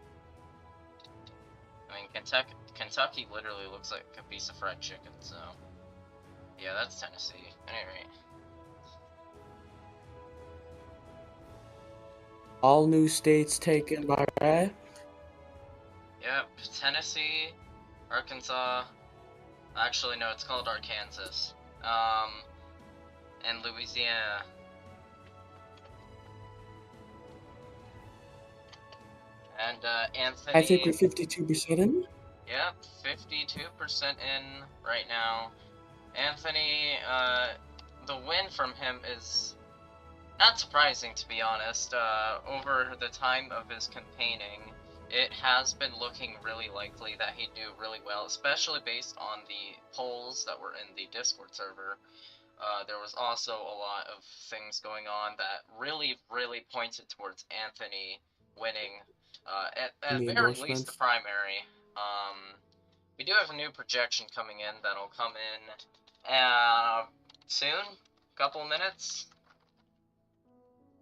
B: I mean, Kentucky literally looks like a piece of fried chicken, so... Yeah, that's Tennessee. Anyway.
P: All new states taken by Red.
B: Yep, Tennessee, Arkansas... Actually, no, it's called Arkansas. And Louisiana. And, Anthony...
P: I think we're 52% in.
B: Yep, 52% in right now. Anthony, the win from him is not surprising, to be honest. Over the time of his campaigning, it has been looking really likely that he'd do really well, especially based on the polls that were in the Discord server. There was also a lot of things going on that really pointed towards Anthony winning, at very least the primary. We do have a new projection coming in that'll come in soon, couple minutes.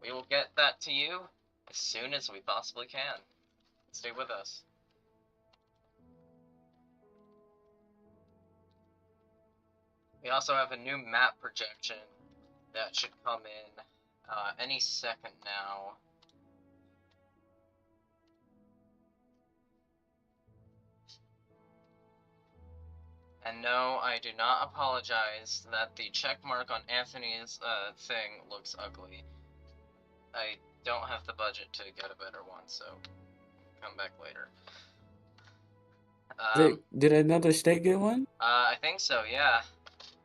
B: We will get that to you as soon as we possibly can. Stay with us. We also have a new map projection that should come in any second now. And no, I do not apologize that the check mark on Anthony's thing looks ugly. I don't have the budget to get a better one, so come back later.
P: Did another state get one?
B: I think so, yeah.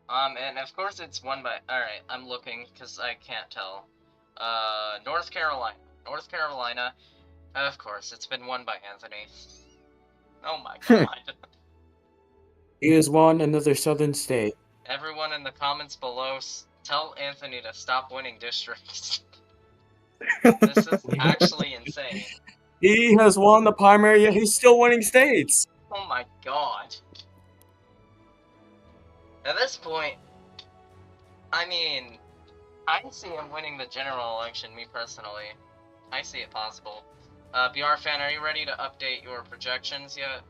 B: And of course it's won by. Alright, I'm looking because I can't tell. North Carolina. North Carolina. Of course, it's been won by Anthony. Oh my god.
P: He has won another southern state.
B: Everyone in the comments below, tell Anthony to stop winning districts. This is actually insane.
P: He has won the primary, yet he's still winning states.
B: Oh my god. At this point, I mean, I see him winning the general election, me personally. I see it possible. BR fan, are you ready to update your projections yet?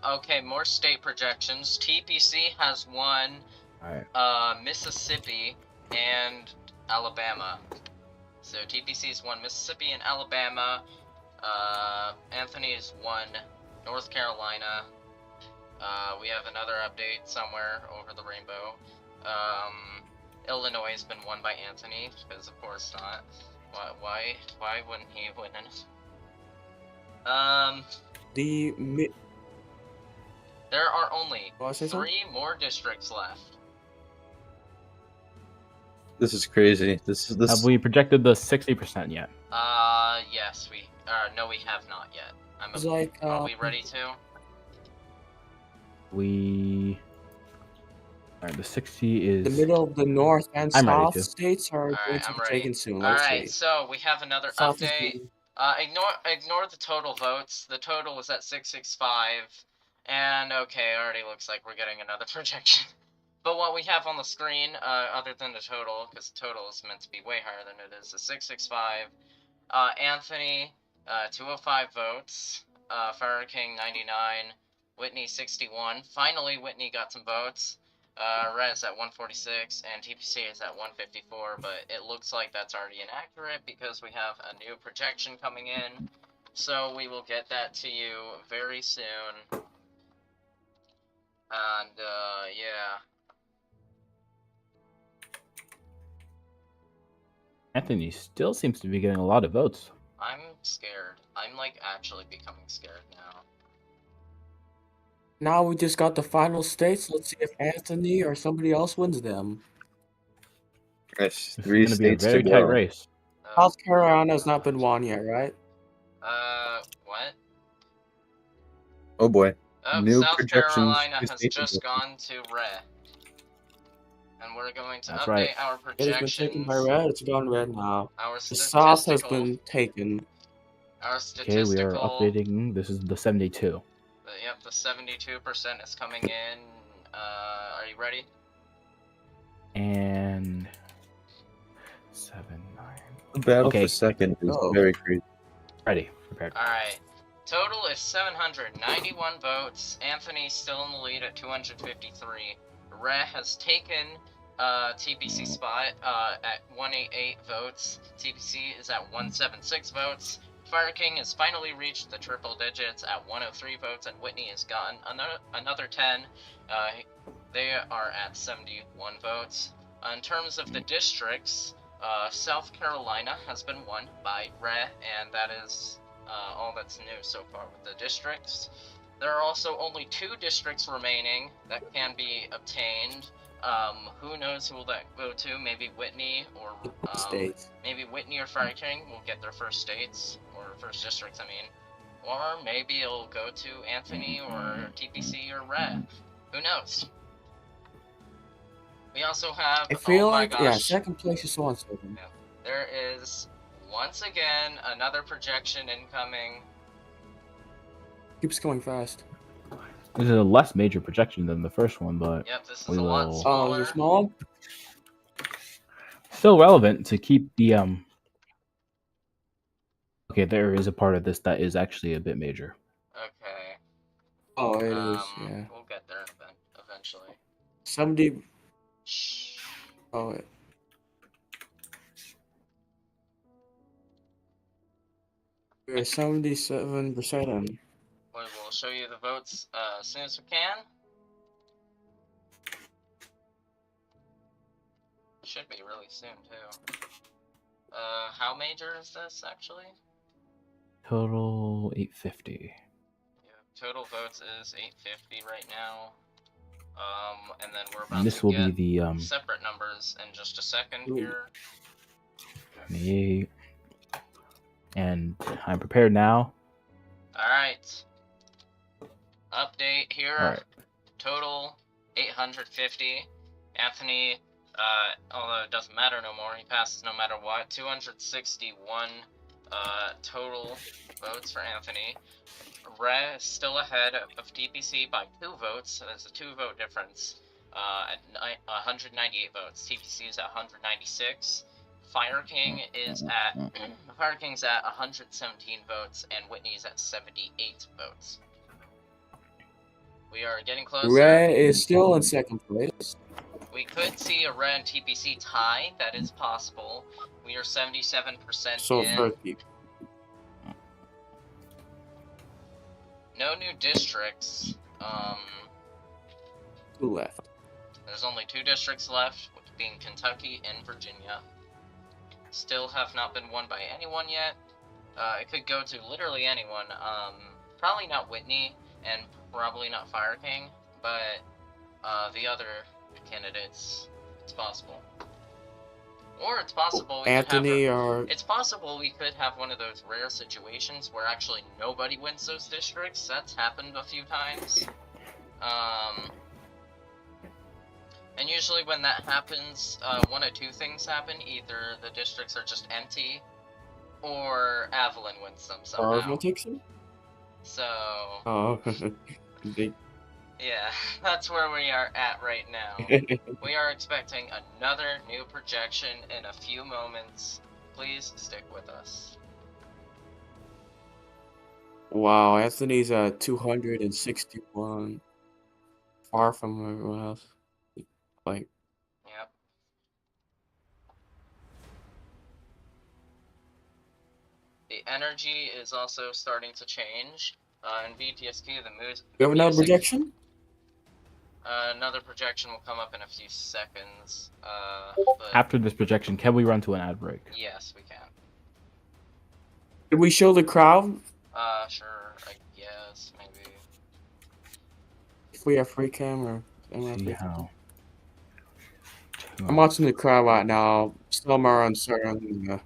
B: Okay, more state projections. TPC has won Mississippi and Alabama. So TPC's won Mississippi and Alabama. Anthony's won North Carolina. We have another update somewhere over the rainbow. Illinois has been won by Anthony, because of course not. Why wouldn't he win it? There are only 3 more districts left.
L: This is crazy. This.
J: Have we projected the 60% yet?
B: Yes, no, we have not yet.
P: It's like,
B: are we ready to?
J: Alright, the 60 is...
P: The middle of the north and south states are going to be taken soon.
B: Alright, so we have another update. Ignore the total votes. The total is at 665. And okay, already looks like we're getting another projection. But what we have on the screen, other than the total, because the total is meant to be way higher than it is 665. Anthony, 205 votes. Fire King, 99. Whitney, 61. Finally, Whitney got some votes. Rez at 146, and TPC is at 154, but it looks like that's already inaccurate because we have a new projection coming in. So we will get that to you very soon. And, yeah.
J: Anthony still seems to be getting a lot of votes.
B: I'm scared. I'm, like, actually becoming scared now.
P: Now we just got the final states. Let's see if Anthony or somebody else wins them.
L: Yes, 3
J: It's gonna be a
L: states
J: very
L: to
J: tight
L: go.
J: race.
P: South Carolina has not been won yet, right?
B: What?
L: Oh boy.
B: Oh,
L: New
B: South
L: projections.
B: Carolina
L: 2
B: has
L: states to
B: just
L: go.
B: gone to red. And we're going to
J: That's
B: update
J: right.
B: our
P: It has
B: projections.
P: been taken by red. It's gone red now.
B: Our
P: The south has
B: statistical-
P: been taken.
B: Our
J: Okay, we are
B: statistical...
J: updating. This is the 72.
B: Yep, the 72% is coming in. Are you ready?
J: And 7, 9.
L: The battle
J: Okay.
L: for second is very crazy.
J: Ready, prepared.
B: Alright. Total is 791 votes. Anthony's still in the lead at 253. Rhett has taken TPC spot at 188 votes. TPC is at 176 votes. Fire King has finally reached the triple digits at 103 votes, and Whitney has gotten another 10. They are at 71 votes. In terms of the districts, South Carolina has been won by Rhett, and that is all that's new so far with the districts. There are also only 2 districts remaining that can be obtained. Who knows who will that go to? Maybe Whitney or
P: States.
B: maybe Whitney or Fire King will get their first states, or first districts, I mean. Or maybe it'll go to Anthony or TPC or Red. Who knows? We also have,
P: I feel
B: oh my
P: like,
B: gosh,
P: yeah, second place is one second.
B: there is once again another projection incoming.
P: Keeps going fast.
J: This is a less major projection than the first one, but
B: Yep, this is
J: we
B: a lot
J: will...
B: smaller.
P: Oh, is it small?
J: Still relevant to keep the Okay, there is a part of this that is actually a bit major.
B: Okay.
P: Oh, it is. Yeah.
B: We'll get there eventually.
P: Somebody. Oh. We're 77% in.
B: We'll show you the votes as soon as we can. Should be really soon too. How major is this actually?
J: Total 850.
B: Yeah, total votes is 850 right now. And then we're
J: And
B: about
J: this
B: to
J: will
B: get
J: be the
B: separate numbers in just a second here.
J: 28. And I'm prepared now.
B: Alright. Update here.
J: Alright.
B: Total 850. Anthony, although it doesn't matter no more, he passes no matter what. 261 total votes for Anthony. Rhea is still ahead of TPC by 2 votes, so there's a 2-vote difference at 198 votes. TPC is at 196. Fire King is at Fire King's at 117 votes, and Whitney's at 78 votes. We are getting closer.
P: Rhea is still in second place.
B: We could see a Rhea and TPC tie. That is possible. We are 77%
P: So
B: in.
P: third people.
B: No new districts.
P: 2 left.
B: There's only 2 districts left, being Kentucky and Virginia. Still have not been won by anyone yet. It could go to literally anyone. Probably not Whitney, and probably not Fire King, but the other candidates, it's possible. Or it's possible we
P: Anthony
B: could have
P: or
B: it's possible we could have one of those rare situations where actually nobody wins those districts. That's happened a few times. And usually when that happens, one of 2 things happen. Either the districts are just empty, or Avalon wins them somehow.
P: Avalon takes him?
B: So...
P: Oh.
B: Yeah, that's where we are at right now. We are expecting another new projection in a few moments. Please stick with us.
P: Wow, Anthony's at 261. Far from everyone else. Like,
B: Yep. The energy is also starting to change. In VTSQ, the mood.
P: you have another projection?
B: Another projection will come up in a few seconds. But
J: After this projection, can we run to an ad break?
B: yes, we can.
P: Did we show the crowd?
B: Sure, I guess, maybe.
P: If we have free cam or
J: See how.
P: I'm watching the crowd right now. Some are uncertain.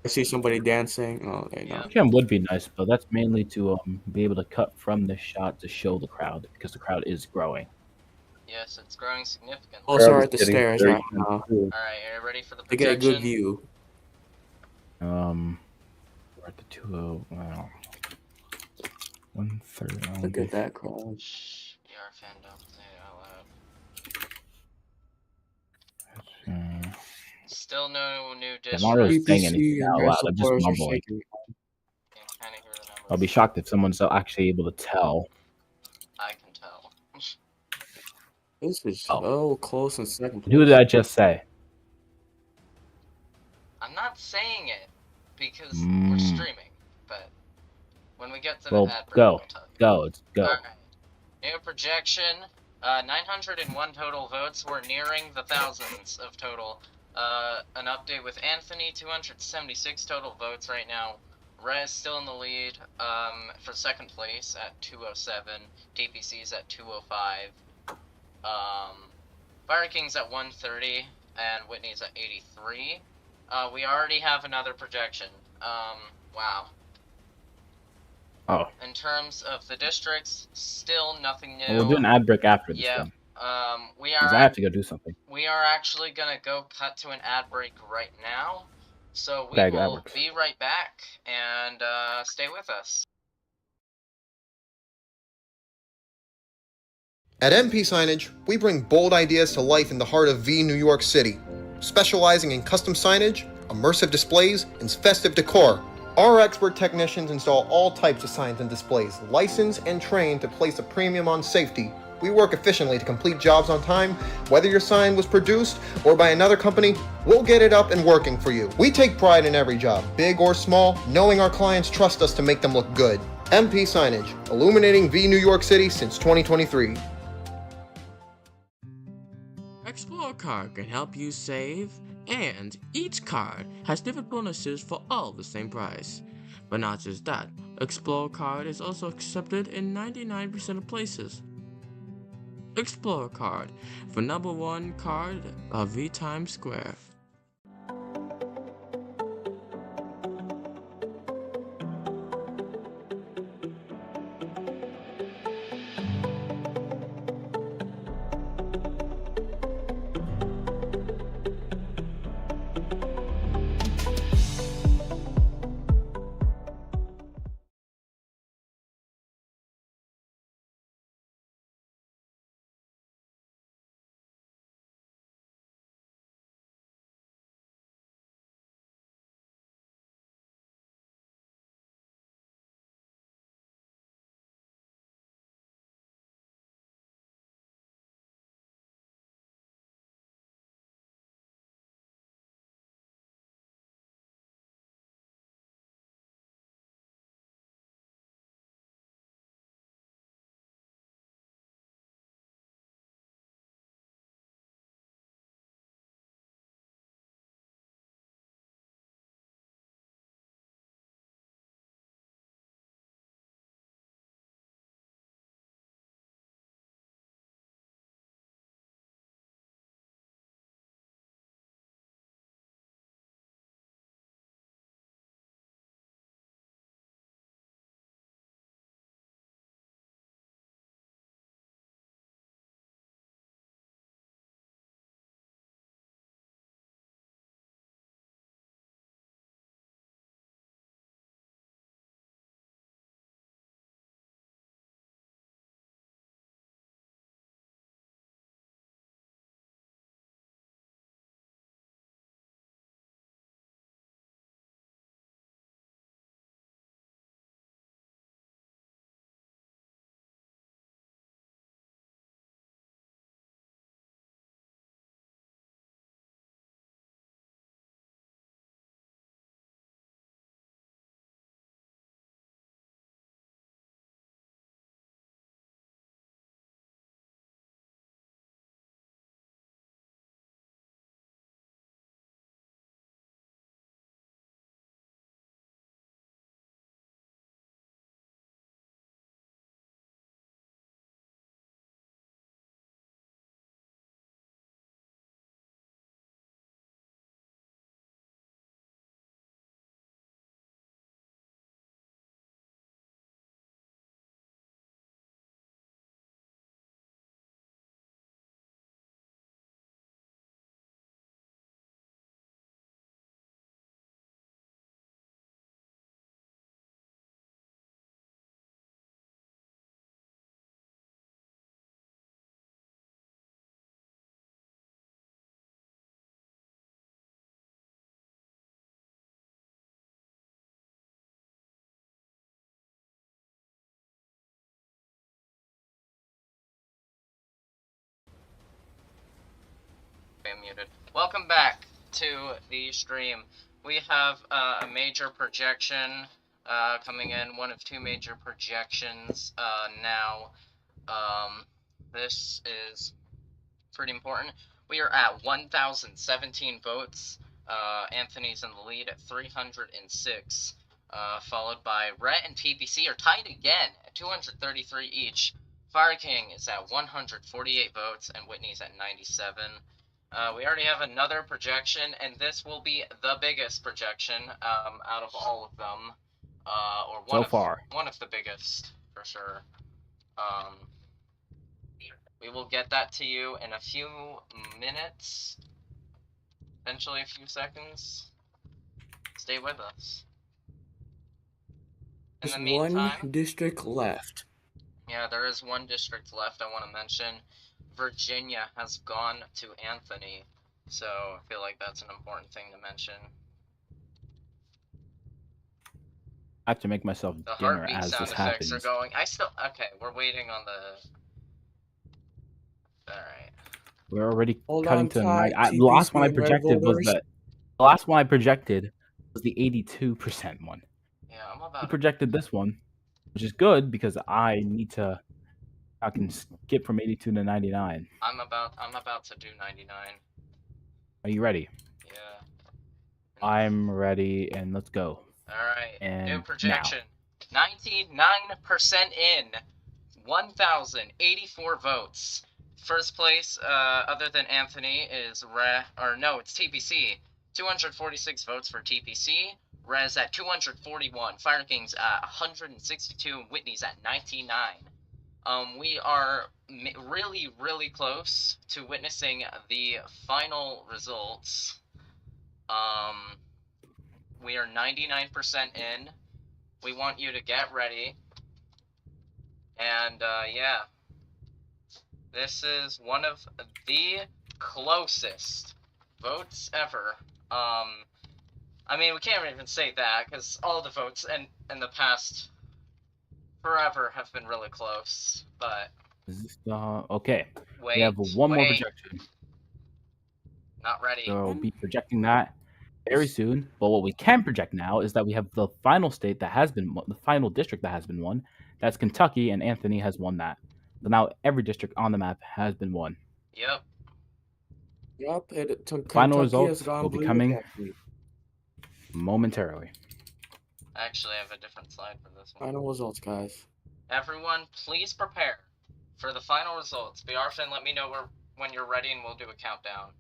P: I see somebody dancing. Oh, they know.
J: Cam would be nice, but that's mainly to be able to cut from the shot to show the crowd, because the crowd is growing.
B: Yes, it's growing significantly.
P: Also, are at the stairs right now.
B: Alright, are you ready for the
P: To
B: projection?
P: get a good view.
J: We're at the 20. Wow. 130.
P: Look at that crowd.
B: Shh, we are fanned up. Say it out loud. Still no new
J: I'm
B: districts.
J: not really saying
P: PPC
J: anything
P: and
J: out
P: their
J: loud. I'm just
P: supporters are
J: mumbling.
P: shaking.
B: Can kind of hear the numbers.
J: I'll be shocked if someone's actually able to tell.
B: I can tell.
P: This is so close in second place.
J: Who did I just say?
B: I'm not saying it because we're streaming, but when we get to the
J: Well,
B: ad break,
J: go.
B: we'll talk.
J: Let's go.
B: Alright. New projection. 901 total votes. We're nearing the thousands of total. An update with Anthony. 276 total votes right now. Rhea is still in the lead for second place at 207. TPC is at 205. Fire King's at 130, and Whitney's at 83. We already have another projection. Wow.
J: Oh.
B: In terms of the districts, still nothing new.
J: Well, we'll do an ad break after this
B: Yeah.
J: then.
B: We
J: Because
B: are.
J: I have to go do something.
B: We are actually gonna go cut to an ad break right now. So we
J: Okay, that
B: will
J: works.
B: be right back, and stay with us.
N: At MP Signage, we bring bold ideas to life in the heart of New York City, specializing in custom signage, immersive displays, and festive decor. Our expert technicians install all types of signs and displays, licensed and trained to place a premium on safety. We work efficiently to complete jobs on time. Whether your sign was produced or by another company, we'll get it up and working for you. We take pride in every job, big or small, knowing our clients trust us to make them look good. MP Signage, illuminating V New York City since 2023.
M: Explore card can help you save, and each card has different bonuses for all the same price. But not just that, Explore card is also accepted in 99% of places. Explore card for #1 card of VTimes Square.
B: Muted. Welcome back to the stream. We have a major projection coming in, one of two major projections now. This is pretty important. We are at 1,017 votes. Anthony's in the lead at 306, followed by Rhett and PBC are tied again at 233 each. Fire King is at 148 votes, and Whitney's at 97. We already have another projection, and this will be the biggest projection out of all of them, or one of the biggest for sure. We will get that to you in a few minutes, eventually a few seconds. Stay with us. In
P: There's
B: the meantime,
P: one district left.
B: Yeah, there is one district left I want to mention. Virginia has gone to Anthony, so I feel like that's an important thing to mention.
J: I have to make myself
B: The
J: dinner
B: heartbeat
J: as
B: sound
J: this
B: effects
J: happens.
B: are going. Okay, we're waiting on the. Alright.
J: We're already
P: Hold
J: cutting
P: on
J: to
P: tight,
J: the last one
P: TPC
J: I
P: and red
J: projected was
P: voters.
J: the last one I projected was the 82% one.
B: Yeah, I'm about
J: You
B: to.
J: projected this one, which is good because I can skip from 82 to 99.
B: I'm about to do 99.
J: Are you ready?
B: Yeah.
J: I'm ready, and let's go.
B: Alright. New
J: And
B: projection. 99% in. 1,084 votes. First place, other than Anthony, is it's TPC. 246 votes for TPC. Rez at 241. Fire King's at 162. And Whitney's at 99. We are really, really close to witnessing the final results. We are 99% in. We want you to get ready. And, yeah. This is one of the closest votes ever. I mean, we can't even say that, because all the votes in the past forever have been really close, but...
J: Okay.
B: Wait,
J: we have one more projection.
B: Not ready.
J: So we'll be projecting that very soon. But what we can project now is that we have the final state that has been the final district that has been won. That's Kentucky, and Anthony has won that. So now every district on the map has been won.
B: Yep.
J: Final
P: Kentucky
J: results
P: has gone
J: will be
P: blue
J: coming
P: again.
J: momentarily.
B: Actually, I have a different slide for this one.
P: Final results, guys.
B: Everyone, please prepare for the final results. BRFin, let me know when you're ready, and we'll do a countdown.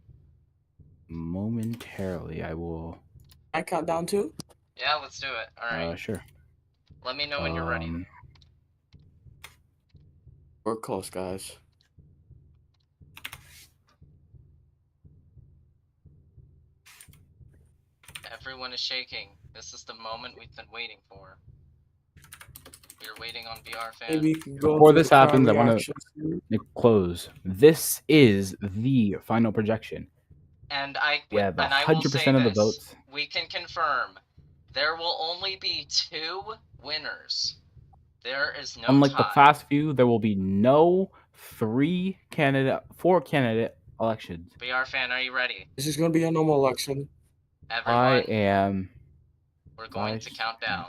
J: Momentarily, I will.
P: I count down too?
B: Yeah, let's do it. All right.
J: Sure.
B: Let me know when you're ready.
P: We're close, guys.
B: Everyone is shaking. This is the moment we've been waiting for. We're waiting on BRFan.
P: Maybe you can go
J: Before
P: through
J: this
P: the crowd
J: happens, I want
P: reactions.
J: to close. This is the final projection.
B: And I
J: We have
B: and I will
J: 100%
B: say
J: of the
B: this.
J: votes.
B: We can confirm there will only be 2 winners. There is no
J: Unlike the
B: tie.
J: past few, there will be no 4 candidate elections.
B: BRFan, are you ready?
P: This is going to be a normal election.
B: Everyone,
J: I am.
B: we're going to count down.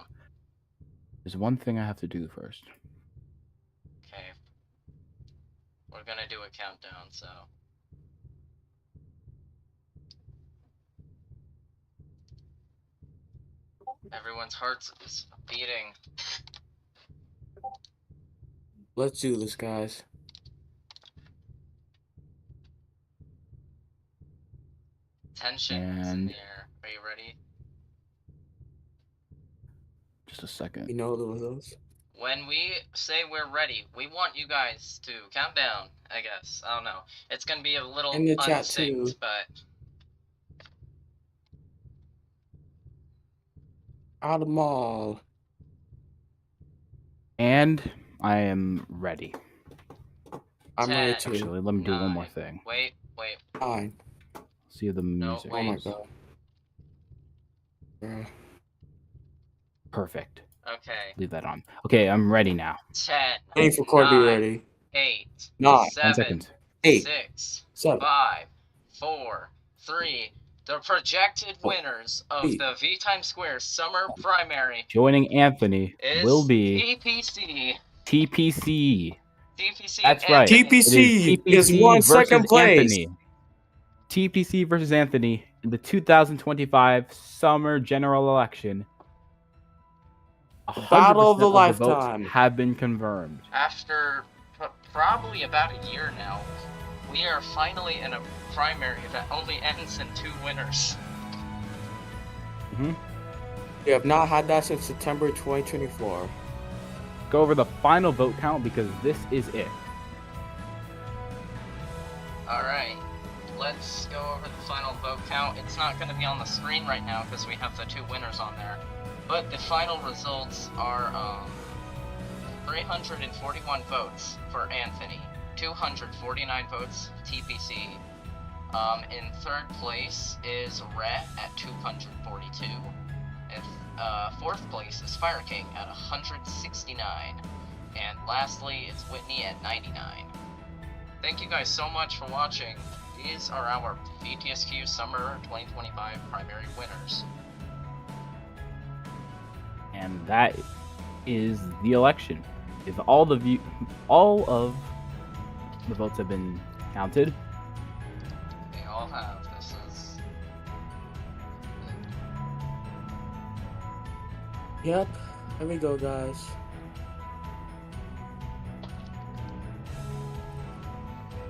J: There's one thing I have to do first.
B: Okay. We're gonna do a countdown, so. Everyone's hearts is beating.
P: Let's do this, guys.
B: Tension is in the air. Are you ready?
J: Just a second.
P: You know the results?
B: When we say we're ready, we want you guys to count down, I guess. I don't know. It's gonna be a little
P: In the chat, too.
B: unsynced, but...
P: Out of mall.
J: And I am ready.
P: I'm ready too.
J: Actually, let me do one more thing.
B: Wait.
P: 9.
J: See the music.
P: Oh my god.
J: Perfect.
B: Okay.
J: Leave that on. Okay, I'm ready now.
B: 10.
P: Wait for Corey to be
B: 9,
P: ready.
B: 8.
P: 9.
J: 10
B: 7.
J: seconds.
P: 8.
B: 6.
P: 7.
B: 5. 4. 3. The projected winners of the VTimes Square Summer Primary
J: Joining Anthony
B: is
J: will be
B: TPC.
J: TPC.
B: TPC.
J: That's
B: and
J: right.
P: TPC
J: It
P: is won
J: versus
P: second place.
J: Anthony. TPC versus Anthony in the 2025 Summer General Election.
P: Battle of the
J: 100% votes
P: lifetime.
J: have been confirmed.
B: After probably about a year now, we are finally in a primary that only ends in 2 winners.
P: We have not had that since September 2024.
J: Go over the final vote count because this is it.
B: Alright, let's go over the final vote count. It's not going to be on the screen right now because we have the 2 winners on there. But the final results are 341 votes for Anthony, 249 votes TPC. In third place is Rhett at 242. Fourth place is Fire King at 169. And lastly, it's Whitney at 99. Thank you guys so much for watching. These are our VTSQ Summer 2025 primary winners.
J: And that is the election. If all of the votes have been counted,
B: They all have. This is...
P: Yep. Here we go, guys.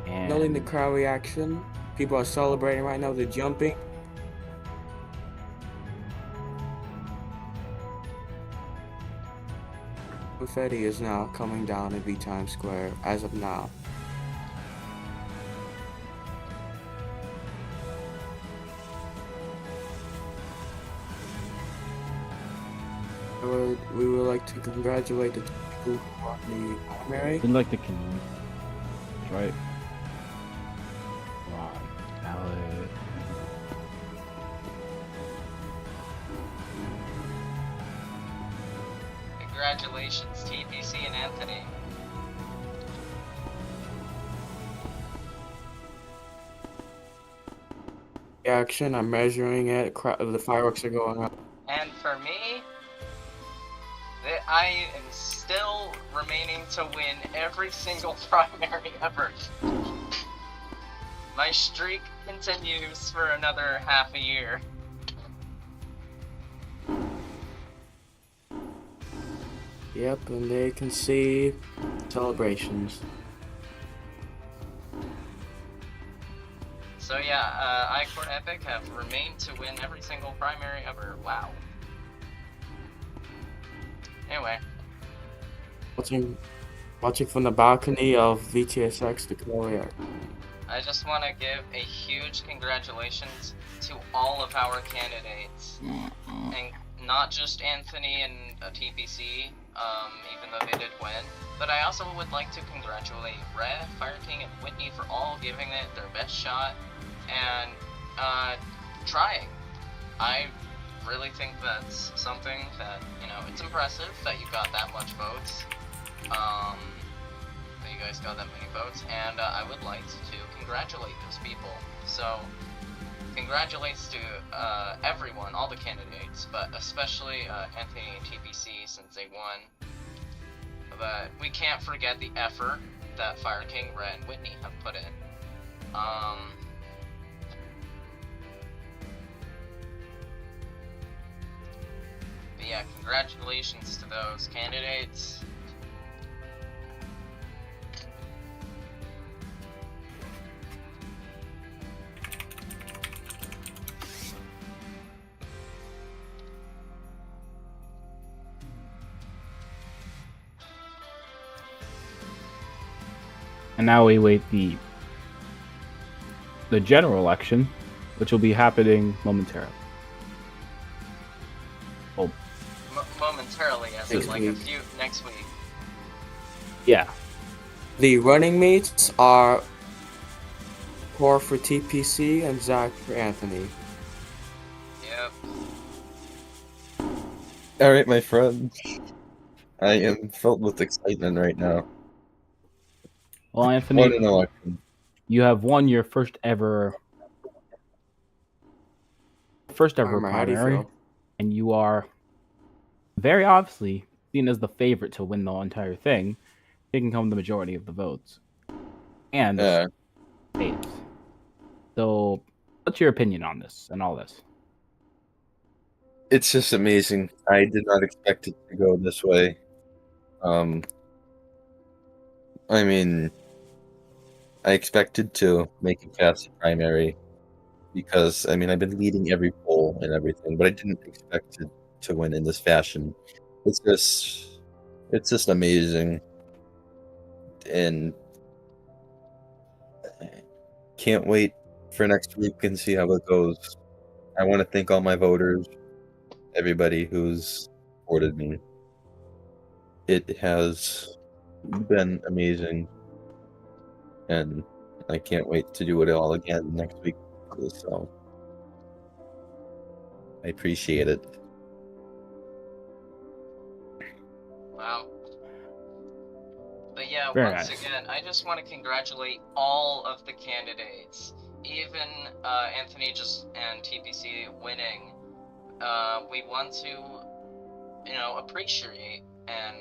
J: and
P: Noting the crowd reaction. People are celebrating right now. They're jumping. Confetti is now coming down at VTimes Square as of now. We would like to congratulate the people who won the primary.
J: we'd like to right. Wow, ballot.
B: Congratulations, TPC and Anthony.
P: Action, I'm measuring it. The fireworks are going up.
B: And for me, I am still remaining to win every single primary ever. My streak continues for another half a year.
P: Yep, and they can see celebrations.
B: So yeah, iCourt Epic have remained to win every single primary ever. Wow. Anyway.
P: Watching from the balcony of VTSX to Korea.
B: I just want to give a huge congratulations to all of our candidates, and not just Anthony and TPC, even though they did win, but I also would like to congratulate Red, Fire King, and Whitney for all giving it their best shot and trying. I really think that's something that, you know, it's impressive that you got that much votes. That you guys got that many votes, and I would like to congratulate those people. So, congratulations to everyone, all the candidates, but especially Anthony and TPC since they won. But we can't forget the effort that Fire King, Red, and Whitney have put in. But yeah, congratulations to those candidates.
J: And now we wait the general election, which will be happening momentarily. Oh,
B: Momentarily, as in like a few next week.
J: yeah.
P: The running mates are Core for TPC and Zach for Anthony.
B: Yep.
L: Alright, my friend. I am filled with excitement right now.
J: Well, Anthony,
L: What an election.
J: you have won your first ever
P: Farmer, how do you
J: primary,
P: feel?
J: and you are very obviously seen as the favorite to win the entire thing, taking home the majority of the votes and the states. So, what's your opinion on this and all this?
L: It's just amazing. I did not expect it to go this way. I mean, I expected to make it past the primary because, I mean, I've been leading every poll and everything, but I didn't expect it to win in this fashion. It's just amazing. And I can't wait for next week and see how it goes. I want to thank all my voters, everybody who's supported me. It has been amazing, and I can't wait to do it all again next week. So I appreciate it.
B: But yeah,
J: Very
B: once
J: nice.
B: again, I just want to congratulate all of the candidates, even Anthony and TPC winning. We want to, appreciate and,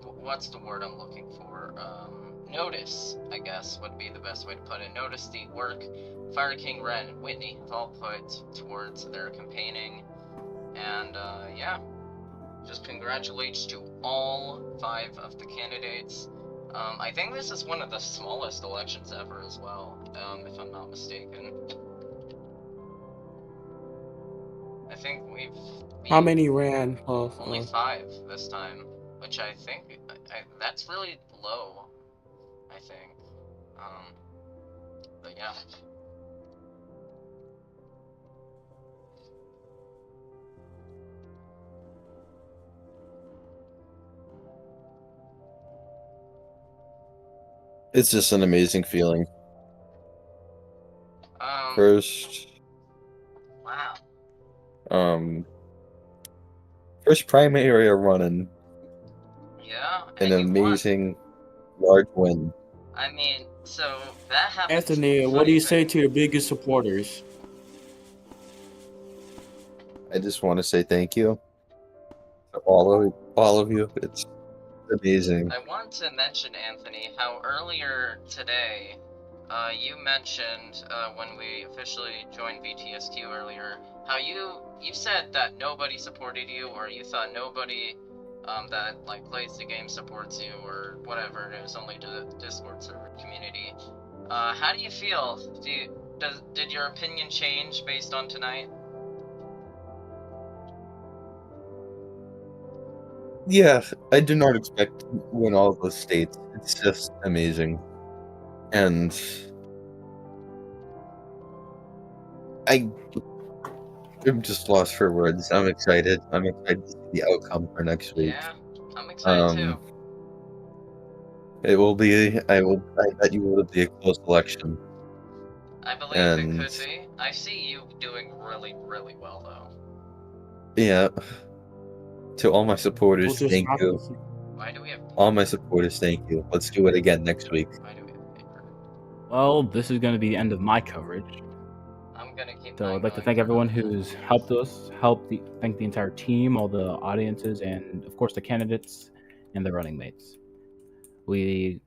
B: what's the word I'm looking for? Notice, I guess, would be the best way to put it. Notice the work Fire King Ren and Whitney have all put towards their campaigning. And, yeah. Just congratulations to all 5 of the candidates. I think this is one of the smallest elections ever as well, if I'm not mistaken. I think
P: How many ran?
B: Only 5 this time, which I think that's really low, I think. But yeah.
L: It's just an amazing feeling. First,
B: wow.
L: First primary area running.
B: Yeah,
L: an amazing large win.
B: I mean, so that happened.
P: Anthony, what do you say to your biggest supporters?
L: I just want to say thank you to all of you. It's amazing.
B: I want to mention, Anthony, how earlier today, you mentioned when we officially joined VTSQ earlier, how you said that nobody supported you, or you thought nobody that like plays the game supports you, or whatever. It was only the Discord server community. How do you feel? Did your opinion change based on tonight?
L: Yeah, I do not expect to win all those states. It's just amazing. And I'm just lost for words. I'm excited. I'm excited to see the outcome for next week.
B: Yeah, I'm excited too.
L: It will be. I bet you it'll be a close election.
B: I believe it could be. I see you doing really, really well, though.
L: Yeah. To all my supporters,
P: We'll just
L: thank
P: have
L: you.
P: to see.
B: Why do we have
L: All my supporters, thank you. Let's do it again next week.
B: Why do we have paper?
J: Well, this is going to be the end of my coverage.
B: I'm gonna keep.
J: So I'd like to thank everyone who's helped us, thank the entire team, all the audiences, and of course the candidates and the running mates. We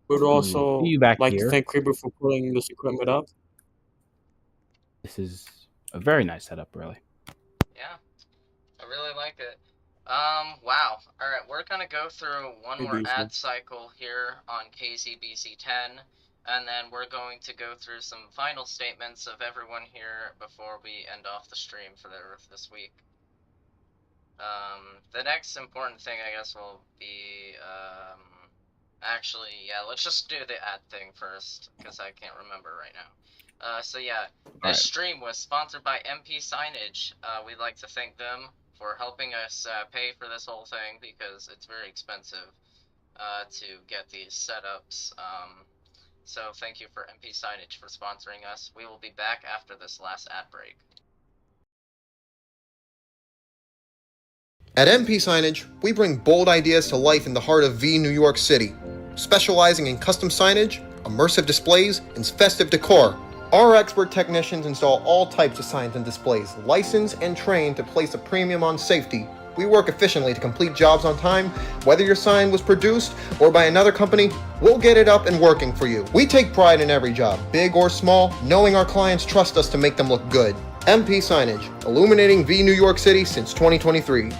P: would also
J: see you back
P: like
J: here.
P: to thank Creeper for putting this equipment up.
J: This is a very nice setup, really.
B: Yeah, I really like it. Wow. All right, we're gonna go through one more ad cycle here on KZBC10, and then we're going to go through some final statements of everyone here before we end off the stream for this week. The next important thing, I guess, will be, actually, yeah, let's just do the ad thing first, because I can't remember right now. So yeah, this stream was sponsored by MP Signage. We'd like to thank them for helping us pay for this whole thing, because it's very expensive to get these setups. So thank you for MP Signage for sponsoring us. We will be back after this last ad break.
N: At MP Signage, we bring bold ideas to life in the heart of New York City. Specializing in custom signage, immersive displays, and festive decor, our expert technicians install all types of signs and displays, licensed and trained to place a premium on safety. We work efficiently to complete jobs on time. Whether your sign was produced or by another company, we'll get it up and working for you. We take pride in every job, big or small, knowing our clients trust us to make them look good. MP Signage, illuminating New York City since 2023.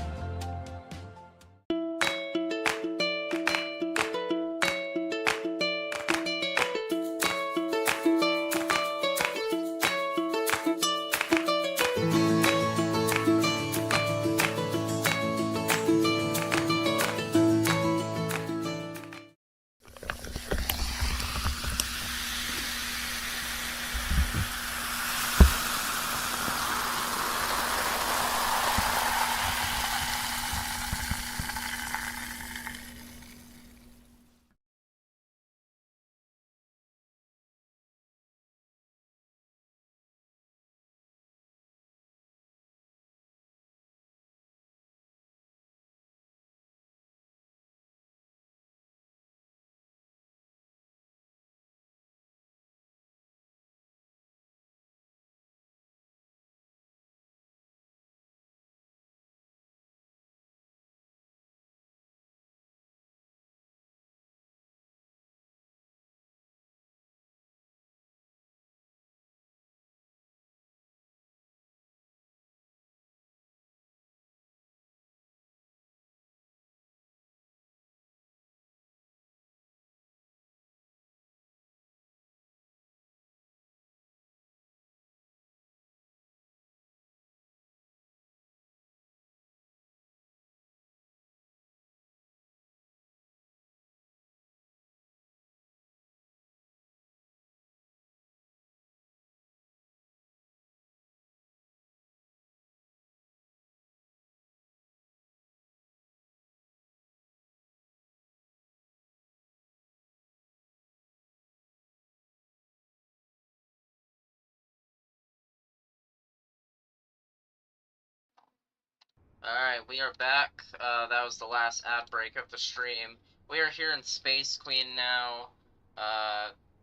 B: Alright, we are back. That was the last ad break of the stream. We are here in Space Queen now,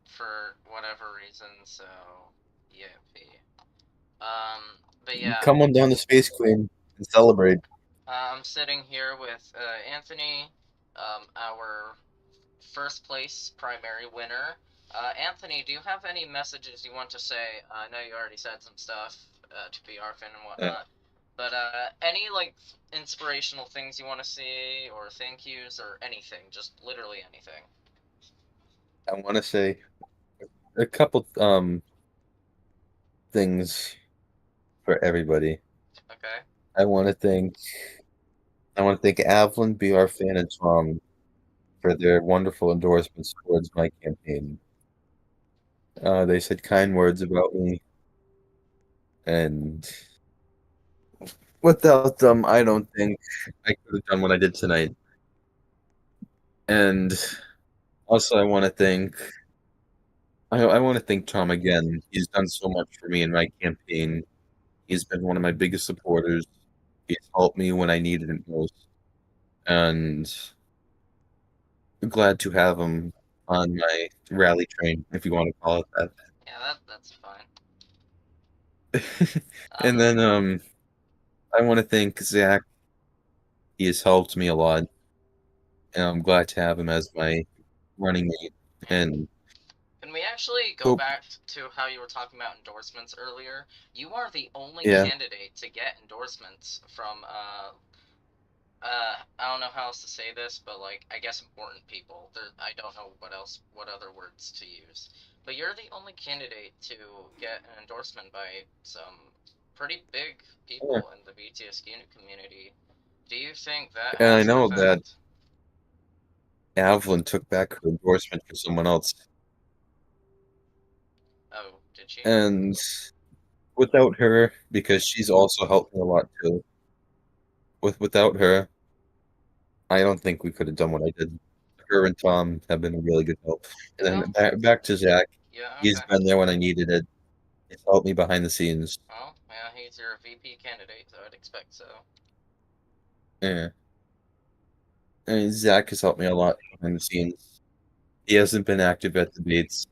B: for whatever reason, so, yippee. But yeah.
L: Come on down to Space Queen and celebrate.
B: I'm sitting here with, Anthony, our first place primary winner. Anthony, do you have any messages you want to say? I know you already said some stuff, to BR Fin and whatnot. But any like inspirational things you want to see, or thank yous, or anything, just literally anything.
L: I want to say a couple things for everybody.
B: Okay.
L: I want to thank Avalon, BR Fan, and Tom for their wonderful endorsements towards my campaign. They said kind words about me, and without them, I don't think I could have done what I did tonight. And also, I want to thank Tom again. He's done so much for me in my campaign. He's been one of my biggest supporters. He's helped me when I needed it most, and I'm glad to have him on my rally train, if you want to call it that.
B: Yeah, that's fine.
L: And then I want to thank Zach. He has helped me a lot, and I'm glad to have him as my running mate. And
B: Can we actually go back to how you were talking about endorsements earlier? You are the only
L: Yeah.
B: candidate to get endorsements from I don't know how else to say this, but like I guess important people. I don't know what other words to use. But you're the only candidate to get an endorsement by some pretty big people in the VTSQ community. Do you think that
L: And I
B: has an
L: know
B: effect?
L: that Avalon took back her endorsement for someone else.
B: Oh, did she?
L: And without her, because she's also helped me a lot too. Without her, I don't think we could have done what I did. Her and Tom have been a really good help. And then back to Zach.
B: Yeah,
L: He's
B: okay.
L: been there when I needed it. He's helped me behind the scenes.
B: Well, yeah, he's your VP candidate, so I'd expect so.
L: Yeah. And Zach has helped me a lot behind the scenes. He hasn't been active at debates,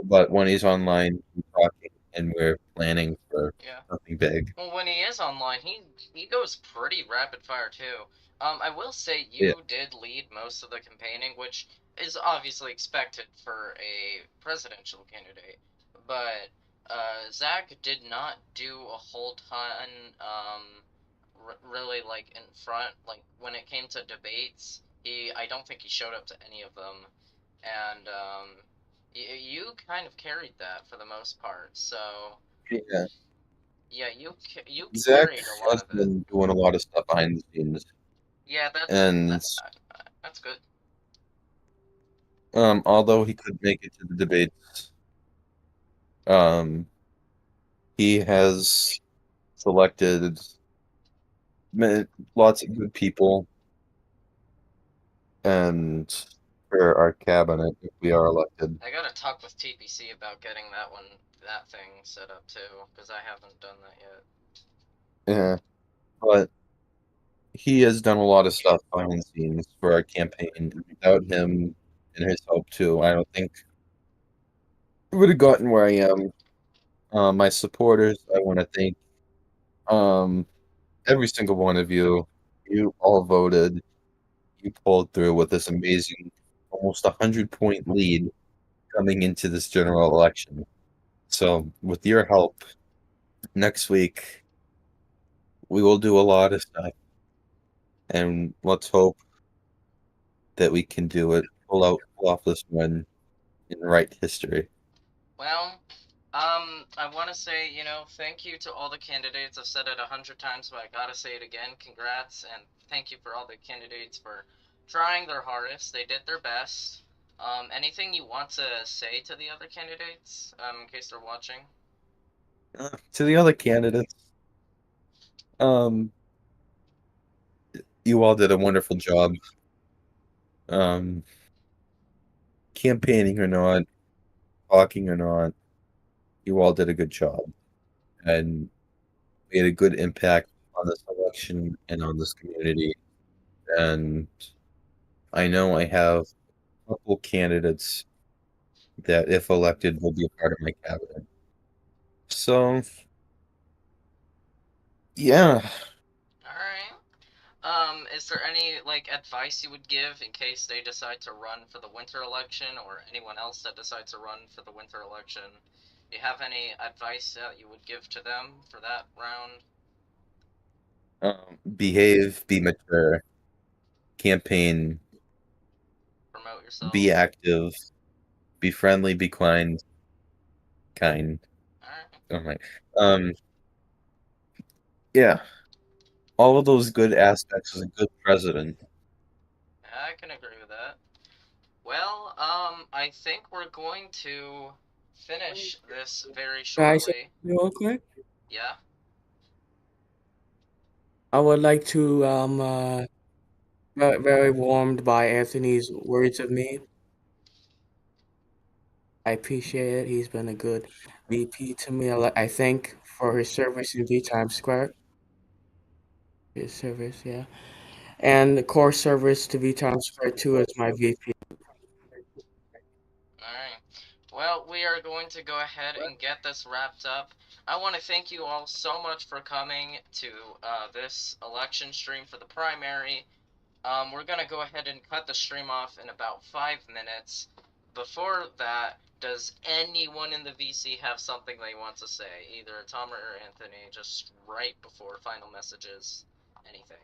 L: but when he's online, we're talking and we're planning for something big.
B: Well, when he is online, he goes pretty rapid fire too. I will say you did lead most of the campaigning, which is obviously expected for a presidential candidate. But Zach did not do a whole ton, really like in front. Like when it came to debates, I don't think he showed up to any of them, and you kind of carried that for the most part. So.
L: Yeah.
B: Yeah, you
L: Zach
B: carried a lot
L: has
B: of it.
L: been doing a lot of stuff behind the scenes.
B: Yeah, that's good.
L: Although he couldn't make it to the debates, he has selected lots of good people and for our cabinet if we are elected.
B: I gotta talk with TPC about getting that thing set up too, because I haven't done that yet.
L: Yeah, but he has done a lot of stuff behind the scenes for our campaign. Without him and his help too, I don't think I would have gotten where I am. My supporters, I want to thank every single one of you. You all voted. You pulled through with this amazing, almost 100-point lead coming into this general election. So, with your help, next week we will do a lot of stuff, and let's hope that we can do it, pull off this win, and write history.
B: Well, I want to say, thank you to all the candidates. I've said it 100 times, but I gotta say it again. Congrats, and thank you for all the candidates for trying their hardest. They did their best. Anything you want to say to the other candidates, in case they're watching?
L: To the other candidates, you all did a wonderful job. Campaigning or not, talking or not, you all did a good job, and made a good impact on this election and on this community, and I know I have a couple candidates that, if elected, will be a part of my cabinet. So, yeah.
B: Alright. Is there any, like, advice you would give in case they decide to run for the winter election, or anyone else that decides to run for the winter election? Do you have any advice that you would give to them for that round?
L: Behave, be mature, campaign,
B: Promote yourself.
L: be active, be friendly, be kind. Oh my. Yeah. All of those good aspects of a good president.
B: I can agree with that. Well, I think we're going to finish this very
P: Can I say
B: shortly.
P: something real quick?
B: Yeah?
P: I would like to very warmed by Anthony's words of me. I appreciate it. He's been a good VP to me. I thank for his service in VTimes Square. His service, yeah. And the core service to VTimes Square too as my VP.
B: Alright. Well, we are going to go ahead and get this wrapped up. I want to thank you all so much for coming to this election stream for the primary. We're going to go ahead and cut the stream off in about 5 minutes. Before that, does anyone in the VC have something they want to say? Either Tom or Anthony, just right before final messages. Anything.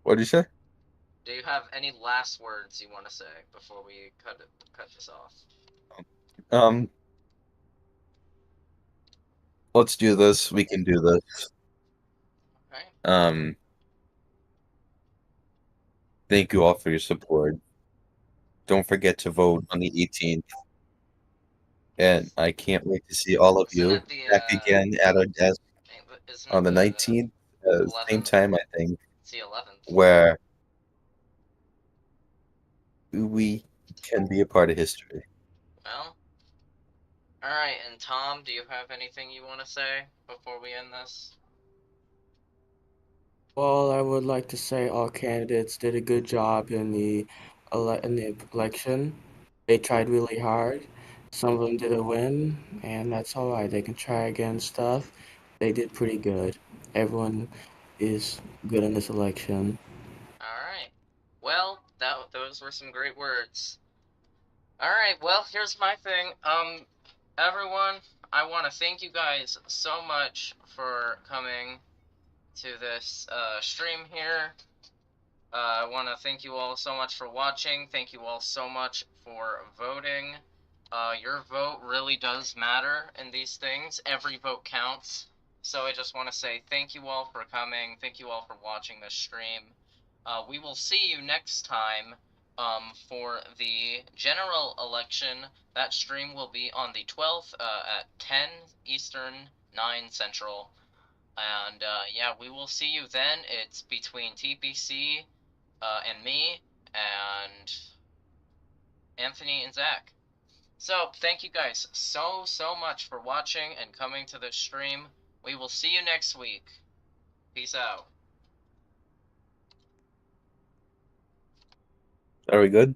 L: What did you say?
B: Do you have any last words you want to say before we cut this off?
L: Let's do this. We can do this.
B: Okay.
L: Thank you all for your support. Don't forget to vote on the 18th. And I can't wait to see all of you back again at our desk on the 19th, same time, I think,
B: It's the 11th.
L: where we can be a part of history.
B: Well, alright, and Tom, do you have anything you want to say before we end this?
P: Well, I would like to say all candidates did a good job in the election. They tried really hard. Some of them didn't win, and that's all right. They can try again stuff. They did pretty good. Everyone is good in this election.
B: Alright. Well, those were some great words. Alright, well, here's my thing. Everyone, I want to thank you guys so much for coming to this stream here. I want to thank you all so much for watching. Thank you all so much for voting. Your vote really does matter in these things. Every vote counts. So I just want to say thank you all for coming. Thank you all for watching this stream. We will see you next time for the general election. That stream will be on the 12th at 10 Eastern, 9 Central. And yeah, we will see you then. It's between TPC and me and Anthony and Zach. So thank you guys so much for watching and coming to this stream. We will see you next week. Peace out.
L: Are we good?